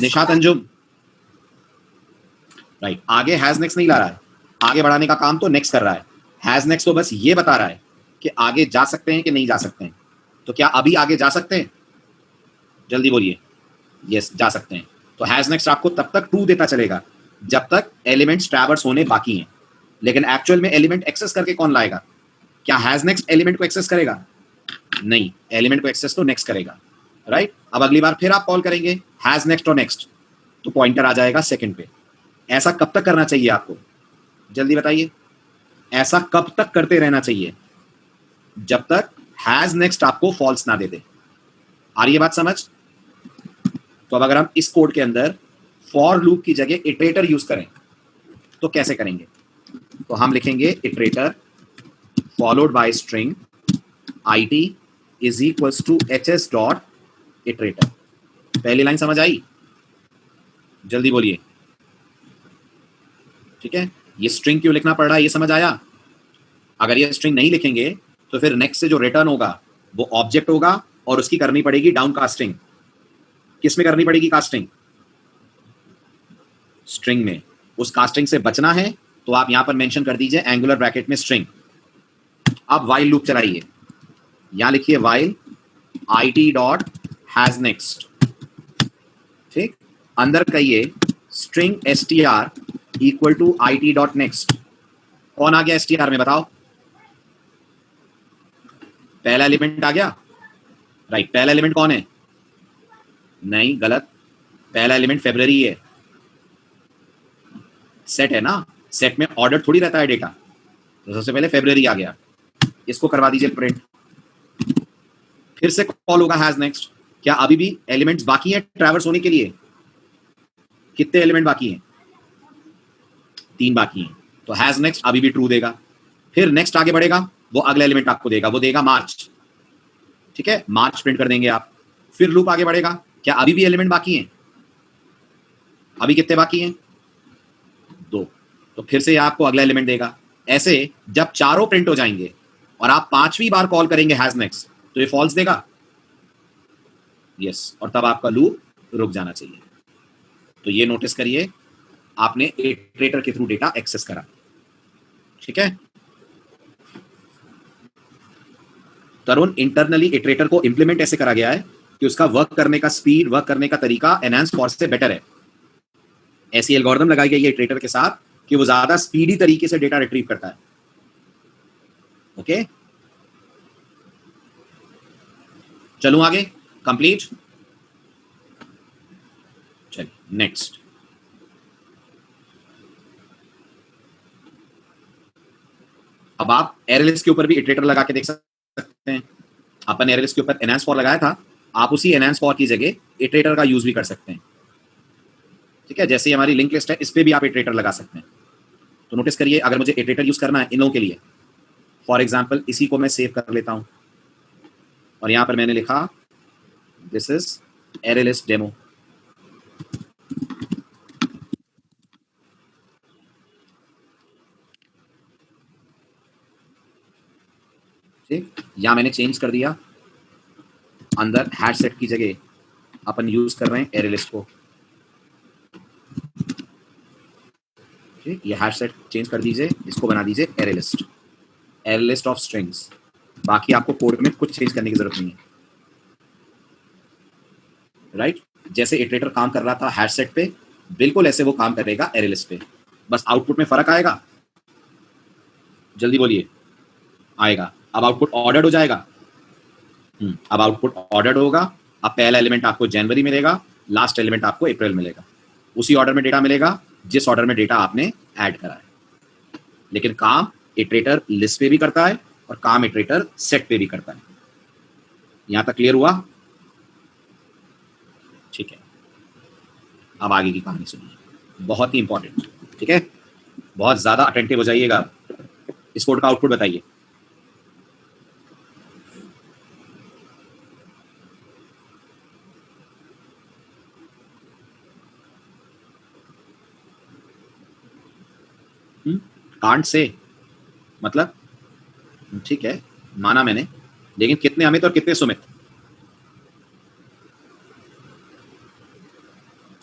निशात अंजुम, राइट, आगे हैज नेक्स्ट नहीं ला रहा है, आगे बढ़ाने का काम तो नेक्स्ट कर रहा है। हैज नेक्स्ट तो बस ये बता रहा है कि आगे जा सकते हैं कि नहीं जा सकते हैं। तो क्या अभी आगे जा सकते हैं? जल्दी बोलिए। यस, जा सकते हैं। तो हैज नेक्स्ट आपको तब तक ट्रू देता चलेगा जब तक एलिमेंट्स ट्रैवर्स होने बाकी हैं। लेकिन एक्चुअल में एलिमेंट एक्सेस करके कौन लाएगा? क्या हैज नेक्स्ट एलिमेंट को एक्सेस करेगा? नहीं, एलिमेंट को एक्सेस तो नेक्स्ट करेगा। राइट, अब अगली बार फिर आप कॉल करेंगे हैज नेक्स्ट और नेक्स्ट, तो पॉइंटर आ जाएगा सेकंड पे। ऐसा कब तक करना चाहिए आपको? जल्दी बताइए। ऐसा कब तक करते रहना चाहिए? जब तक हैज नेक्स्ट आपको फॉल्स ना दे दे। आ रही है बात समझ? तो अब अगर हम इस कोड के अंदर फॉर लूप की जगह इटरेटर यूज करें तो कैसे करेंगे? तो हम लिखेंगे iterator followed by string it is equals to hs dot iterator. पहली लाइन समझ आई? जल्दी बोलिए। ठीक है, ये स्ट्रिंग क्यों लिखना पड़ रहा है ये समझ आया? अगर ये स्ट्रिंग नहीं लिखेंगे तो फिर नेक्स्ट से जो रिटर्न होगा वो ऑब्जेक्ट होगा और उसकी करनी पड़ेगी डाउन कास्टिंग। किस में करनी पड़ेगी कास्टिंग? स्ट्रिंग में। उस कास्टिंग से बचना है तो आप यहां पर मेंशन कर दीजिए एंगुलर ब्रैकेट में स्ट्रिंग। अब वाइल लूप चलाइए, यहां लिखिए while it dot has next. ठीक, अंदर कहिए string str equal to it dot next. कौन आ गया str में बताओ? पहला एलिमेंट आ गया। राइट, पहला एलिमेंट कौन है? नहीं, गलत, पहला एलिमेंट फेब्रुअरी है। सेट है ना, सेट में ऑर्डर थोड़ी रहता है डेटा। तो सबसे पहले फेब्रुअरी आ गया, इसको करवा दीजिए प्रिंट। फिर से कॉल होगा हैज नेक्स्ट। क्या अभी भी एलिमेंट्स बाकी हैं ट्रैवर्स होने के लिए? कितने एलिमेंट बाकी हैं? 3 बाकी हैं। तो हैज नेक्स्ट अभी भी ट्रू देगा। फिर नेक्स्ट आगे बढ़ेगा, वो अगला एलिमेंट आपको देगा, वो देगा मार्च। ठीक है, मार्च प्रिंट कर देंगे आप। फिर लूप आगे बढ़ेगा, क्या अभी भी एलिमेंट बाकी हैं? अभी कितने बाकी हैं? 2। तो फिर से आपको अगला एलिमेंट देगा। ऐसे जब चारों प्रिंट हो जाएंगे और आप 5वीं बार कॉल करेंगे हैज नेक्स्ट तो ये फॉल्स देगा। यस, और तब आपका लूप रुक जाना चाहिए। तो ये नोटिस करिए, आपने इटरेटर के थ्रू डेटा एक्सेस करा। ठीक है, तरुण, इंटरनली इटरेटर को इंप्लीमेंट ऐसे करा गया है कि उसका वर्क करने का स्पीड, वर्क करने का तरीका एनहांस फॉर से बेटर है। ऐसी एल्गोरिथम लगाई गई है इटरेटर के साथ कि वो ज्यादा स्पीडी तरीके से डेटा रिट्रीव करता है। ओके, चलूं आगे, कंप्लीट। चलिए नेक्स्ट। अब आप एरेलिस के ऊपर भी इटरेटर लगा के देख सकते हैं। अपन एरेलिस के ऊपर एनहांस फॉर लगाया था, आप उसी एनहांस फॉर की जगह इटरेटर का यूज भी कर सकते हैं। ठीक है, जैसे हमारी लिंक लिस्ट है इस पे भी आप इटरेटर लगा सकते हैं। तो नोटिस करिए, अगर मुझे इटरेटर यूज करना है इन लोगों के लिए, फॉर एग्जांपल इसी को मैं सेव कर लेता हूं और यहां पर मैंने लिखा दिस इज एरेलिस्ट डेमो। ठीक, यहां मैंने चेंज कर दिया, अंदर हैश सेट की जगह अपन यूज कर रहे हैं एरेलिस्ट को। ठीक, ये हैश सेट चेंज कर दीजिए, इसको बना दीजिए एरेलिस्ट, एरेलिस्ट ऑफ स्ट्रिंग्स। बाकी आपको कोड में कुछ चेंज करने की जरूरत नहीं है। राइट, जैसे इटरेटर काम कर रहा था हैश सेट पे, बिल्कुल ऐसे वो काम करेगा एरेलिस्ट पे। बस आउटपुट में फर्क आएगा। जल्दी बोलिए, आएगा। अब आउटपुट ऑर्डर्ड हो जाएगा। अब आउटपुट ऑर्डर्ड होगा। अब पहला एलिमेंट आपको जनवरी मिलेगा, लास्ट एलिमेंट आपको अप्रैल मिलेगा। उसी ऑर्डर में डेटा मिलेगा जिस ऑर्डर में डेटा आपने ऐड करा है। लेकिन काम इटरेटर लिस्ट पे भी करता है और काम इटरेटर सेट पे भी करता है। यहां तक क्लियर हुआ? ठीक है, अब आगे की कहानी सुनिए, बहुत ही इंपॉर्टेंट। ठीक है, बहुत ज्यादा अटेंटिव हो जाइएगा। इस कोड का आउटपुट बताइए। कांट से मतलब, ठीक है, माना मैंने, लेकिन कितने अमित और कितने सुमित?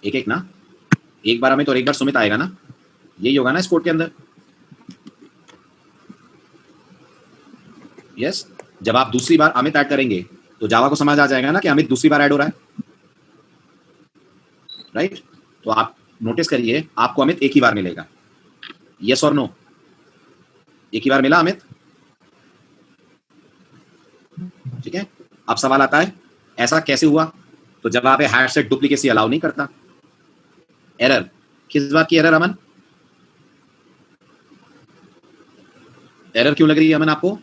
एक एक ना, एक बार अमित और एक बार सुमित आएगा ना, यही होगा ना इस कोड के अंदर। यस, जब आप दूसरी बार अमित ऐड करेंगे तो जावा को समझ आ जाएगा ना कि अमित दूसरी बार ऐड हो रहा है, राइट? तो आप नोटिस करिए, आपको अमित एक ही बार मिलेगा। यस और नो? एक ही बार मिला अमित। ठीक है, अब सवाल आता है ऐसा कैसे हुआ? तो जब आप हैश सेट डुप्लीकेसी अलाउ नहीं करता। एरर किस बात की एरर अमन? एरर क्यों लग रही है अमन आपको?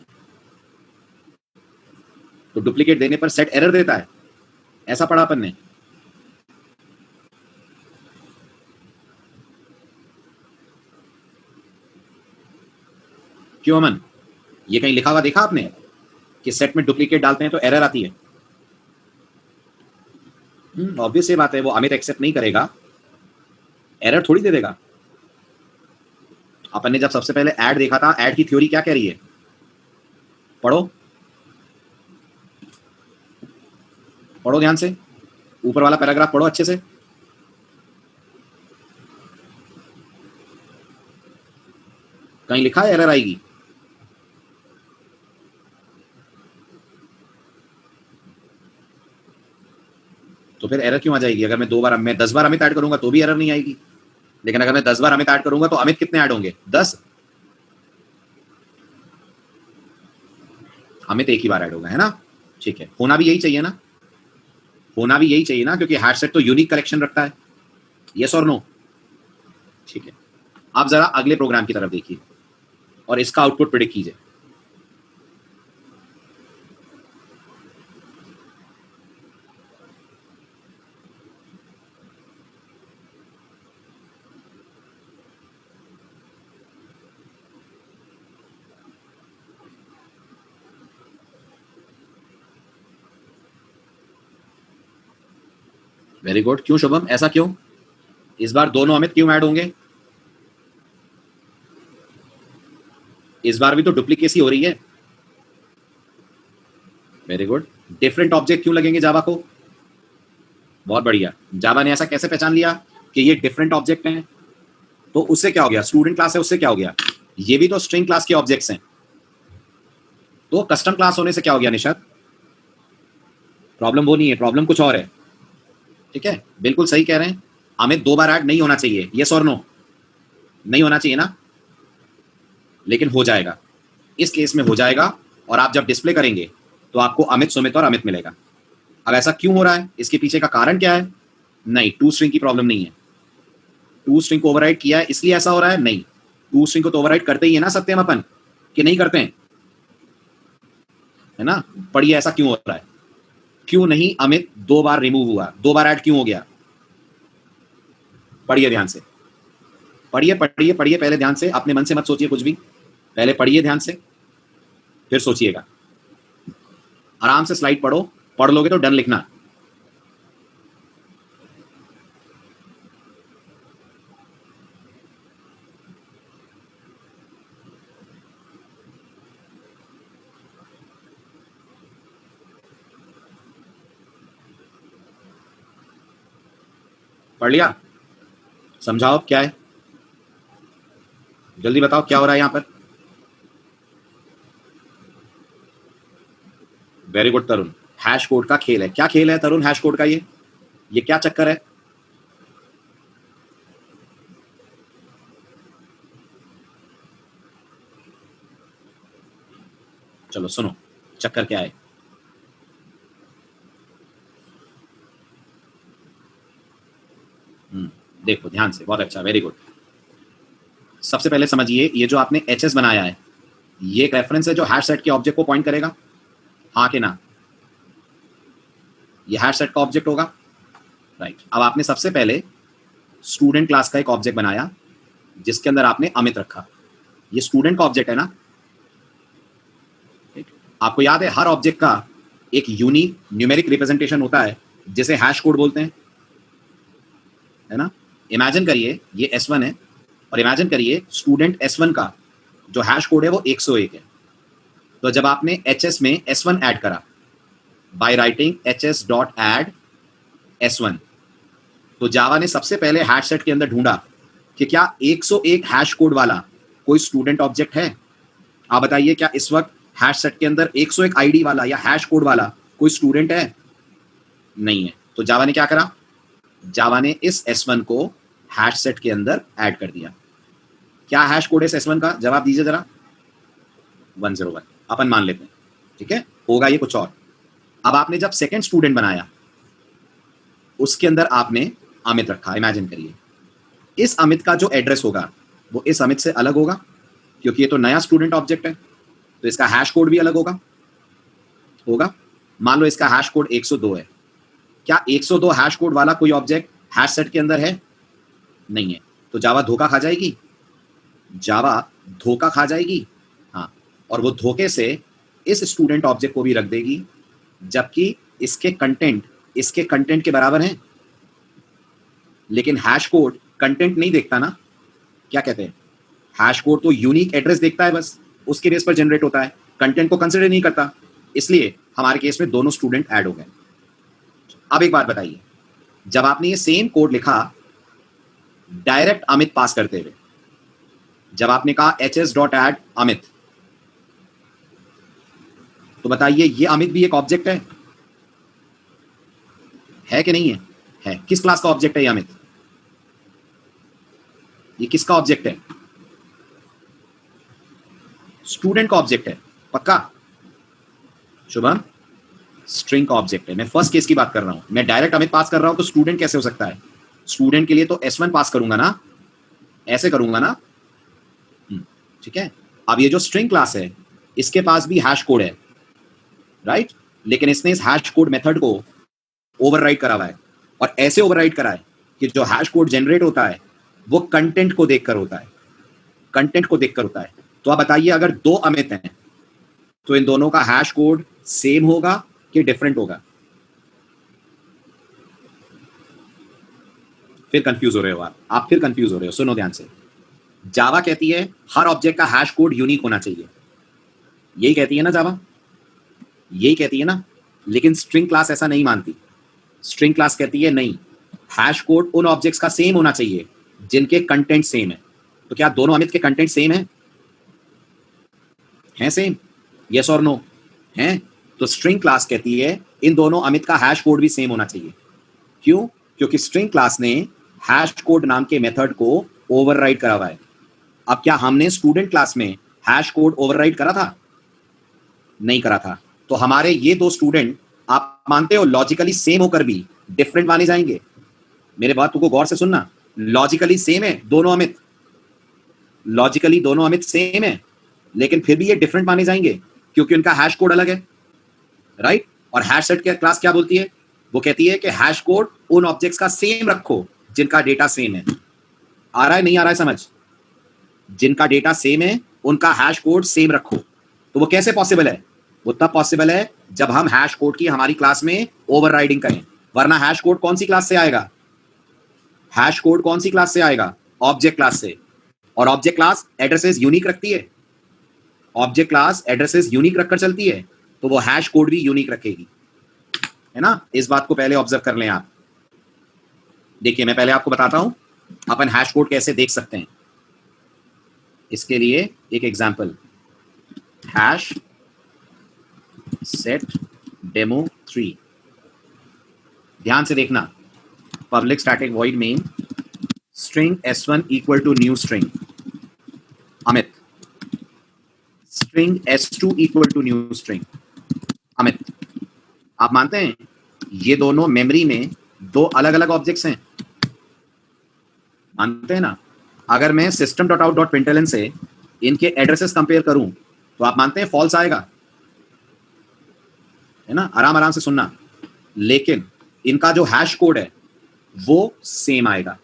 तो डुप्लीकेट देने पर सेट एरर देता है, ऐसा पढ़ा अपन ने। क्यों अमन, ये कहीं लिखा हुआ देखा आपने कि सेट में डुप्लीकेट डालते हैं तो एरर आती है? ऑब्वियस ये बात है, वो अमित एक्सेप्ट नहीं करेगा, एरर थोड़ी दे देगा। अपन ने जब सबसे पहले ऐड देखा था, ऐड की थ्योरी क्या कह रही है? पढ़ो पढ़ो ध्यान से, ऊपर वाला पैराग्राफ पढ़ो अच्छे से। कहीं लिखा है एरर आएगी? तो फिर एरर क्यों आ जाएगी? अगर मैं 10 बार अमित ऐड करूंगा तो भी एरर नहीं आएगी, लेकिन अगर मैं 10 बार अमित ऐड करूंगा तो अमित कितने ऐड होंगे? 10। अमित एक ही बार ऐड होगा, है ना? ठीक है, होना भी यही चाहिए ना, होना भी यही चाहिए ना, क्योंकि हैश सेट तो यूनिक कलेक्शन रखता है। यस और नो? ठीक है, आप जरा अगले प्रोग्राम की तरफ देखिए और इसका आउटपुट प्रिडिक्ट कीजिए। Very good. क्यों शुभम, ऐसा क्यों? इस बार दोनों अमित क्यों ऐड होंगे? इस बार भी तो डुप्लीकेसी हो रही है। Very good. डिफरेंट ऑब्जेक्ट क्यों लगेंगे जावा को? बहुत बढ़िया। जावा ने ऐसा कैसे पहचान लिया कि ये डिफरेंट ऑब्जेक्ट हैं? तो उससे क्या हो गया? स्टूडेंट क्लास है, उससे क्या हो गया? ये भी तो स्ट्रिंग क्लास के ऑब्जेक्ट्स हैं। तो कस्टम क्लास होने से क्या हो गया निशात? प्रॉब्लम वो नहीं है, प्रॉब्लम कुछ और है। ठीक है, बिल्कुल सही कह रहे हैं। अमित 2 बार ऐड नहीं होना चाहिए, यस और नो? नहीं होना चाहिए ना, लेकिन हो जाएगा। इस केस में हो जाएगा, और आप जब डिस्प्ले करेंगे तो आपको अमित, सुमित और अमित मिलेगा। अब ऐसा क्यों हो रहा है? इसके पीछे का कारण क्या है? नहीं, टू स्ट्रिंग की प्रॉब्लम नहीं है। टू स्ट्रिंग को ओवरराइड किया है इसलिए ऐसा हो रहा है? नहीं, टू स्ट्रिंग को तो ओवरराइड करते ही है ना सत्यम अपन, कि नहीं करते हैं? है ना? पढ़िए ऐसा क्यों हो रहा है, क्यों नहीं अमित 2 बार रिमूव हुआ, 2 बार ऐड क्यों हो गया? पढ़िए ध्यान से, पढ़िए पढ़िए पढ़िए, पहले ध्यान से, अपने मन से मत सोचिए कुछ भी, पहले पढ़िए ध्यान से, फिर सोचिएगा। आराम से स्लाइड पढ़ो, पढ़ लोगे तो डन लिखना। पढ़ लिया? समझाओ क्या है, जल्दी बताओ क्या हो रहा है यहां पर। वेरी गुड तरुण, हैश कोड का खेल है। क्या खेल है तरुण हैश कोड का? ये क्या चक्कर है? चलो सुनो, चक्कर क्या है। देखो ध्यान से, बहुत अच्छा, वेरी गुड। सबसे पहले समझिए, ये जो आपने एच बनाया है, ये एक रेफरेंस है जो हैश सेट के ऑब्जेक्ट को पॉइंट करेगा, हाँ कि ना? ये हैश सेट का ऑब्जेक्ट होगा, राइट। अब आपने सबसे पहले स्टूडेंट क्लास का एक ऑब्जेक्ट बनाया जिसके अंदर आपने अमित रखा। ये स्टूडेंट का ऑब्जेक्ट है ना? आपको याद है हर ऑब्जेक्ट का एक यूनिक न्यूमेरिक रिप्रेजेंटेशन होता है जिसे हैश कोड बोलते हैं, है ना? इमेजिन करिए ये S1 है और इमेजिन करिए स्टूडेंट S1 का जो हैश कोड है वो 101 है। तो जब आपने HS में S1 ऐड करा बाय राइटिंग hs.add S1, तो जावा ने सबसे पहले हैश सेट के अंदर ढूंढा कि क्या 101 हैश कोड वाला कोई स्टूडेंट ऑब्जेक्ट है। आप बताइए, क्या इस वक्त हैश सेट के अंदर 101 आईडी वाला या हैश कोड वाला कोई स्टूडेंट है? नहीं है। तो जावा ने क्या करा? जावा ने इस S1 को हैश सेट के अंदर ऐड कर दिया। क्या हैश कोड है इस S1 का? जवाब दीजिए जरा। 101 अपन मान लेते हैं, ठीक है? होगा ये कुछ और। अब आपने जब सेकंड स्टूडेंट बनाया उसके अंदर आपने अमित रखा। इमेजिन करिए इस अमित का जो एड्रेस होगा वो इस अमित से अलग होगा क्योंकि ये तो नया स्टूडेंट ऑब्जेक्ट है, तो इसका हैश कोड भी अलग होगा। मान लो इसका हैश कोड 102 है। क्या 102 हैश कोड वाला कोई ऑब्जेक्ट हैश सेट के अंदर है? नहीं है। तो जावा धोखा खा जाएगी, जावा धोखा खा जाएगी, हाँ। और वो धोखे से इस स्टूडेंट ऑब्जेक्ट को भी रख देगी जबकि इसके कंटेंट के बराबर हैं। लेकिन हैश कोड कंटेंट नहीं देखता ना, क्या कहते हैं? हैश कोड तो यूनिक एड्रेस देखता है, बस उसके बेस पर जनरेट होता है, कंटेंट को कंसिडर नहीं करता। इसलिए हमारे केस में दोनों स्टूडेंट ऐड हो गए। अब एक बात बताइए, जब आपने ये सेम कोड लिखा डायरेक्ट अमित पास करते हुए, जब आपने कहा hs.add अमित, तो बताइए ये अमित भी एक ऑब्जेक्ट है कि नहीं है? है। किस क्लास का ऑब्जेक्ट है ये अमित? ये किसका ऑब्जेक्ट है? स्टूडेंट का ऑब्जेक्ट है, पक्का? शुभम, स्ट्रिंग का ऑब्जेक्ट है। मैं फर्स्ट केस की बात कर रहा हूं, मैं डायरेक्ट अमित पास कर रहा हूं, तो स्टूडेंट कैसे हो सकता है? स्टूडेंट के लिए तो S1 पास करूंगा ना, ऐसे करूंगा ना, ठीक है। अब ये जो स्ट्रिंग क्लास है इसके पास भी हैश कोड है, राइट? लेकिन इसने इस हैश कोड मेथड को ओवरराइड करा हुआ है, और ऐसे ओवरराइड करा है कि जो हैश कोड जनरेट होता है वो कंटेंट को देखकर होता है। तो आप बताइए, अगर दो अमित हैं तो इन दोनों का हैश कोड सेम होगा कि डिफरेंट होगा? फिर कंफ्यूज हो रहे हो आप फिर कंफ्यूज हो रहे हो। सुनो ध्यान से, जावा कहती है हर ऑब्जेक्ट का हैश कोड यूनिक होना चाहिए, यही कहती है ना जावा, यही कहती है ना। लेकिन स्ट्रिंग क्लास ऐसा नहीं मानती। स्ट्रिंग क्लास कहती है नहीं, हैश कोड उन ऑब्जेक्ट्स का सेम होना चाहिए जिनके कंटेंट सेम है। तो क्या दोनों अमित के कंटेंट सेम है? सेम? यस और नो? हैं? तो स्ट्रिंग क्लास कहती है इन दोनों अमित का हैश कोड भी सेम होना चाहिए। क्यों? क्योंकि स्ट्रिंग क्लास ने हैश कोड नाम के मेथड को ओवरराइड करा हुआ है। अब क्या हमने स्टूडेंट क्लास में हैश कोड ओवरराइड करा था? नहीं करा था। तो हमारे ये दो स्टूडेंट, आप मानते हो लॉजिकली सेम होकर भी डिफरेंट माने जाएंगे? मेरे बात को गौर से सुनना, लॉजिकली सेम है दोनों अमित, लॉजिकली दोनों अमित सेम है, लेकिन फिर भी ये डिफरेंट माने जाएंगे क्योंकि उनका हैश कोड अलग है, राइट? और हैश सेट के क्लास क्या बोलती है? वो कहती है कि हैश कोड उन ऑब्जेक्ट्स का सेम रखो जिनका डेटा सेम है। आ रहा है नहीं आ रहा है समझ? जिनका डेटा सेम है उनका हैश कोड सेम रखो। तो वो कैसे पॉसिबल है? वो तब पॉसिबल है जब हम हैश कोड की हमारी क्लास में ओवरराइडिंग करें, वरना हैश कोड कौन सी क्लास से आएगा? हैश कोड कौन सी क्लास से आएगा? ऑब्जेक्ट क्लास से। और ऑब्जेक्ट क्लास एड्रेसेस यूनिक रखती है, ऑब्जेक्ट क्लास एड्रेसेस यूनिक रखकर चलती है, तो वो हैश कोड भी यूनिक रखेगी, है ना? इस बात को पहले ऑब्जर्व कर लें आप। देखिए मैं पहले आपको बताता हूं अपन हैश कोड कैसे देख सकते हैं। इसके लिए एक एग्जांपल, हैश सेट डेमो 3। ध्यान से देखना, public static void main string s1 equal to new string Amit, string s2 equal to new string Amit. आप मानते हैं ये दोनों मेमोरी में दो अलग अलग ऑब्जेक्ट्स हैं? मानते हैं ना? अगर मैं system.out.println से इनके एड्रेसेस कंपेयर करूं तो आप मानते हैं फॉल्स आएगा, है ना? आराम आराम से सुनना। लेकिन इनका जो हैश कोड है वो सेम आएगा।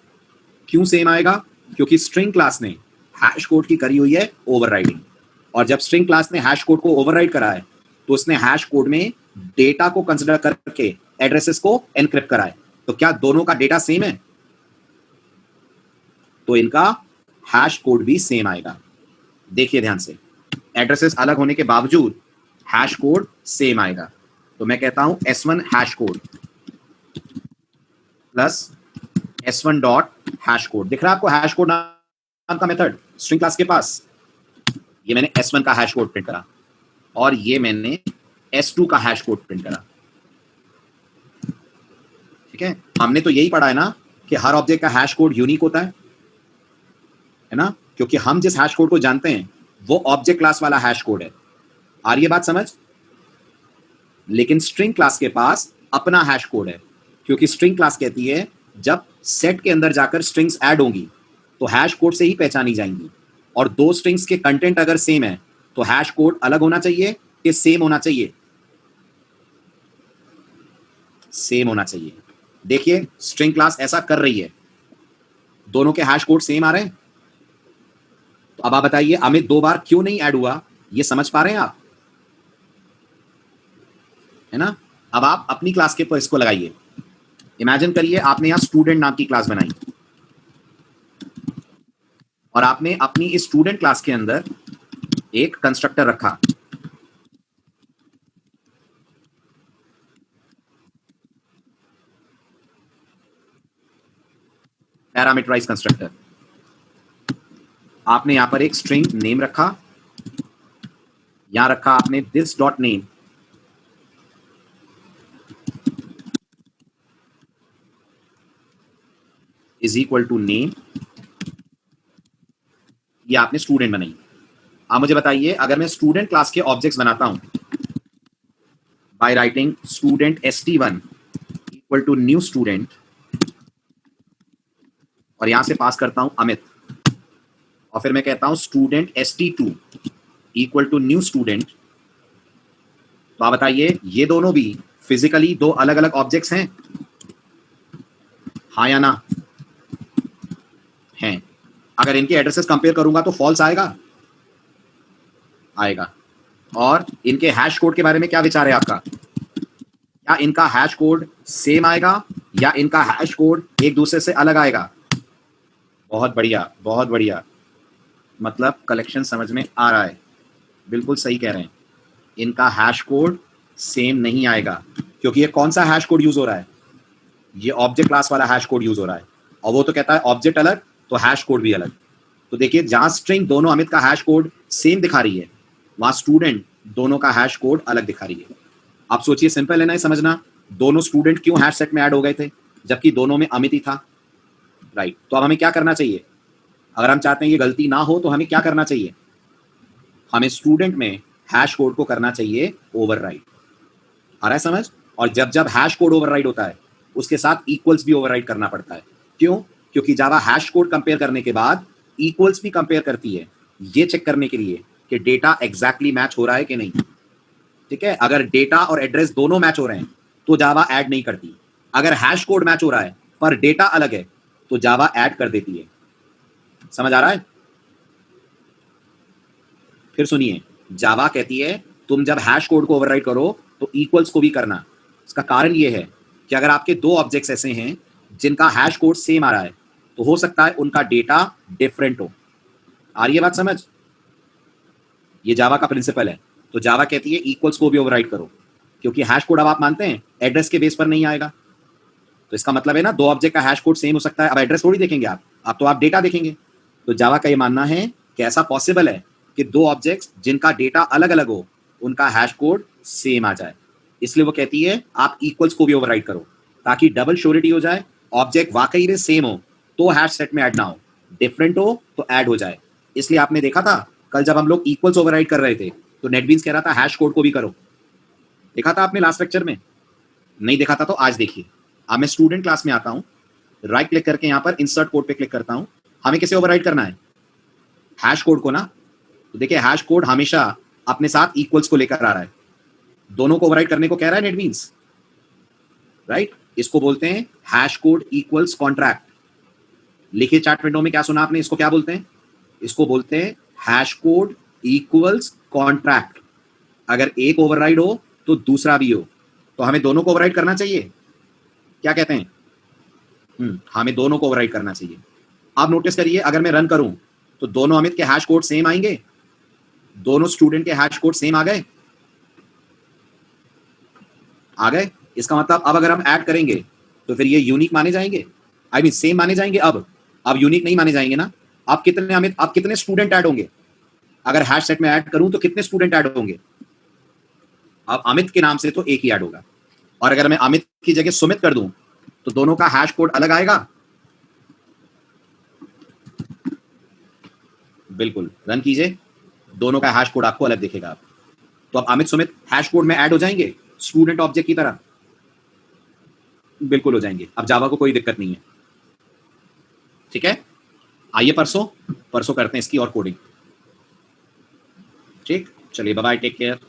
क्यों सेम आएगा? क्योंकि स्ट्रिंग क्लास ने हैश कोड की करी हुई है ओवरराइडिंग, और जब स्ट्रिंग क्लास ने हैश कोड को ओवरराइड करा है तो उसने हैश कोड में डेटा को कंसीडर करके एड्रेसेस को एनक्रिप्ट करा है। तो क्या दोनों का डेटा सेम है? तो इनका हैश कोड भी सेम आएगा। देखिए ध्यान से, एड्रेसेस अलग होने के बावजूद हैश कोड सेम आएगा। तो मैं कहता हूं S1 hash code plus S1 dot hash code. दिख रहा है आपको हैश कोड नाम का मेथड स्ट्रिंग क्लास के पास? ये मैंने S1 का हैश कोड प्रिंट करा और ये मैंने S2 का हैश कोड प्रिंट करा। ठीक है, हमने तो यही पढ़ा है ना कि हर ऑब्जेक्ट का हैश कोड यूनिक होता है ना? क्योंकि हम जिस हैश कोड को जानते हैं वो ऑब्जेक्ट क्लास वाला हैश कोड है। आ रही है बात समझ? लेकिन स्ट्रिंग क्लास के पास अपना हैश कोड है, क्योंकि स्ट्रिंग क्लास कहती है जब सेट के अंदर जाकर स्ट्रिंग्स ऐड होंगी तो हैश कोड से ही पहचानी जाएंगी, और दो स्ट्रिंग्स के कंटेंट अगर सेम है तो हैश कोड अलग होना चाहिए कि सेम होना चाहिए? सेम होना चाहिए। देखिए स्ट्रिंग क्लास ऐसा कर रही है, दोनों के हैश कोड सेम आ रहे हैं। तो अब आप बताइए अमित 2 बार क्यों नहीं ऐड हुआ? ये समझ पा रहे हैं आप, है ना? अब आप अपनी क्लास के पर इसको लगाइए। इमेजिन करिए आपने यहां स्टूडेंट नाम की क्लास बनाई और आपने अपनी इस स्टूडेंट क्लास के अंदर एक कंस्ट्रक्टर रखा। Parameterize constructor. आपने यहां पर एक स्ट्रिंग नेम रखा, यहां रखा आपने this dot name is equal to name. ये आपने स्टूडेंट बनाई। आप मुझे बताइए अगर मैं स्टूडेंट क्लास के ऑब्जेक्ट्स बनाता हूं by writing student st1 equal to new student और यहां से पास करता हूं अमित, और फिर मैं कहता हूं student st2 equal to new student, तो आप बताइए ये दोनों भी फिजिकली दो अलग अलग ऑब्जेक्ट्स हैं? हाँ या ना? हैं। अगर इनके एड्रेसेस कंपेयर करूंगा तो फॉल्स आएगा? आएगा। और इनके हैश कोड के बारे में क्या विचार है आपका? क्या इनका हैश कोड सेम आएगा या इनका हैश कोड एक दूसरे से अलग आएगा? बहुत बढ़िया, बहुत बढ़िया। मतलब कलेक्शन समझ में आ रहा है, बिल्कुल सही कह रहे हैं। इनका हैश कोड सेम नहीं आएगा, क्योंकि ये कौन सा हैश कोड यूज हो रहा है? ये ऑब्जेक्ट क्लास वाला हैश कोड यूज हो रहा है, और वो तो कहता है ऑब्जेक्ट अलग तो हैश कोड भी अलग। तो देखिए जहां स्ट्रिंग दोनों अमित का हैश कोड सेम दिखा रही है, वहां स्टूडेंट दोनों का हैश कोड अलग दिखा रही है। आप सोचिए, सिंपल है ना समझना, दोनों स्टूडेंट क्यों हैश सेट में ऐड हो गए थे जबकि दोनों में अमित ही था? राइट। तो अब हमें क्या करना चाहिए? अगर हम चाहते हैं ये गलती ना हो तो हमें क्या करना चाहिए? हमें स्टूडेंट में हैश कोड को करना चाहिए ओवरराइड। आ रहा है समझ? और जब जब हैश कोड ओवरराइड होता है उसके साथ इक्वल्स भी ओवरराइड करना पड़ता है। क्यों? क्योंकि जावा हैश कोड कंपेयर करने के बाद इक्वल्स भी कंपेयर करती है, ये चेक करने के लिए कि डेटा एग्जैक्टली मैच हो रहा है कि नहीं। ठीक है, अगर डेटा और एड्रेस दोनों मैच हो रहे हैं तो जावा ऐड नहीं करती। अगर हैश कोड मैच हो रहा है पर डेटा अलग है तो जावा ऐड कर देती है। समझ आ रहा है? फिर सुनिए, जावा कहती है तुम जब हैश कोड को ओवरराइड करो तो इक्वल्स को भी करना। इसका कारण यह है कि अगर आपके दो ऑब्जेक्ट्स ऐसे हैं जिनका हैश कोड सेम आ रहा है तो हो सकता है उनका डेटा डिफरेंट हो। आ रही है बात समझ? ये जावा का प्रिंसिपल है। तो जावा कहती है इक्वल्स को भी ओवरराइड करो, क्योंकि हैश कोड अब आप मानते हैं एड्रेस के बेस पर नहीं आएगा। तो इसका मतलब है ना, दो ऑब्जेक्ट का हैश कोड सेम हो सकता है। अब एड्रेस थोड़ी देखेंगे आप तो आप डेटा देखेंगे। तो जावा का ये मानना है कि ऐसा पॉसिबल है कि दो ऑब्जेक्ट्स जिनका डेटा अलग अलग हो उनका हैश कोड सेम आ जाए। इसलिए वो कहती है आप इक्वल्स को भी ओवरराइड करो, ताकि डबल श्योरिटी हो जाए। ऑब्जेक्ट वाकई में सेम हो तो हैश सेट में ऐड ना हो, डिफरेंट हो तो ऐड हो जाए। इसलिए आपने देखा था कल जब हम लोग इक्वल्स ओवरराइड कर रहे थे तो नेटबीन्स कह रहा था हैश कोड को भी करो। देखा था आपने लास्ट लेक्चर में? नहीं देखा था तो आज देखिए। अब मैं स्टूडेंट क्लास में आता हूं, राइट क्लिक करके यहां पर इंसर्ट कोड पे क्लिक करता हूं, हमें किसे ओवरराइड करना है? हैश कोड को ना। तो देखिए हैश कोड हमेशा अपने साथ इक्वल्स को लेकर आ रहा है, दोनों को ओवरराइड करने को कह रहा है नेट बीन्स, राइट? इसको बोलते हैं हैश कोड इक्वल्स कॉन्ट्रैक्ट। लिखिए चैट विंडो में क्या सुना आपने, इसको क्या बोलते हैं? इसको बोलते हैं हैश कोड इक्वल्स कॉन्ट्रैक्ट। अगर एक ओवरराइड हो तो दूसरा भी हो, तो हमें दोनों को ओवरराइड करना चाहिए। क्या कहते हैं? हमें दोनों को ओवरराइड करना चाहिए। आप नोटिस करिए, अगर मैं रन करूं तो दोनों अमित के हैश कोड सेम आएंगे, दोनों स्टूडेंट के हैश कोड सेम आ गए, आ गए। इसका मतलब अब अगर हम ऐड करेंगे तो फिर ये यूनिक माने जाएंगे, आई मीन सेम माने जाएंगे। अब यूनिक नहीं माने जाएंगे ना। अब कितने अमित, अब कितने स्टूडेंट ऐड होंगे? अगर हैश सेट में ऐड करूं तो कितने स्टूडेंट ऐड होंगे? अब अमित के नाम से तो एक ही ऐड होगा, और अगर मैं अमित की जगह सुमित कर दूं तो दोनों का हैश कोड अलग आएगा। बिल्कुल, रन कीजिए, दोनों का हैश कोड आपको अलग दिखेगा। तो अब अमित सुमित हैश कोड में ऐड हो जाएंगे स्टूडेंट ऑब्जेक्ट की तरह, बिल्कुल हो जाएंगे। अब जावा को कोई दिक्कत नहीं है, ठीक है। आइए परसों करते हैं इसकी और कोडिंग, ठीक। चलिए बाय बाय, टेक केयर।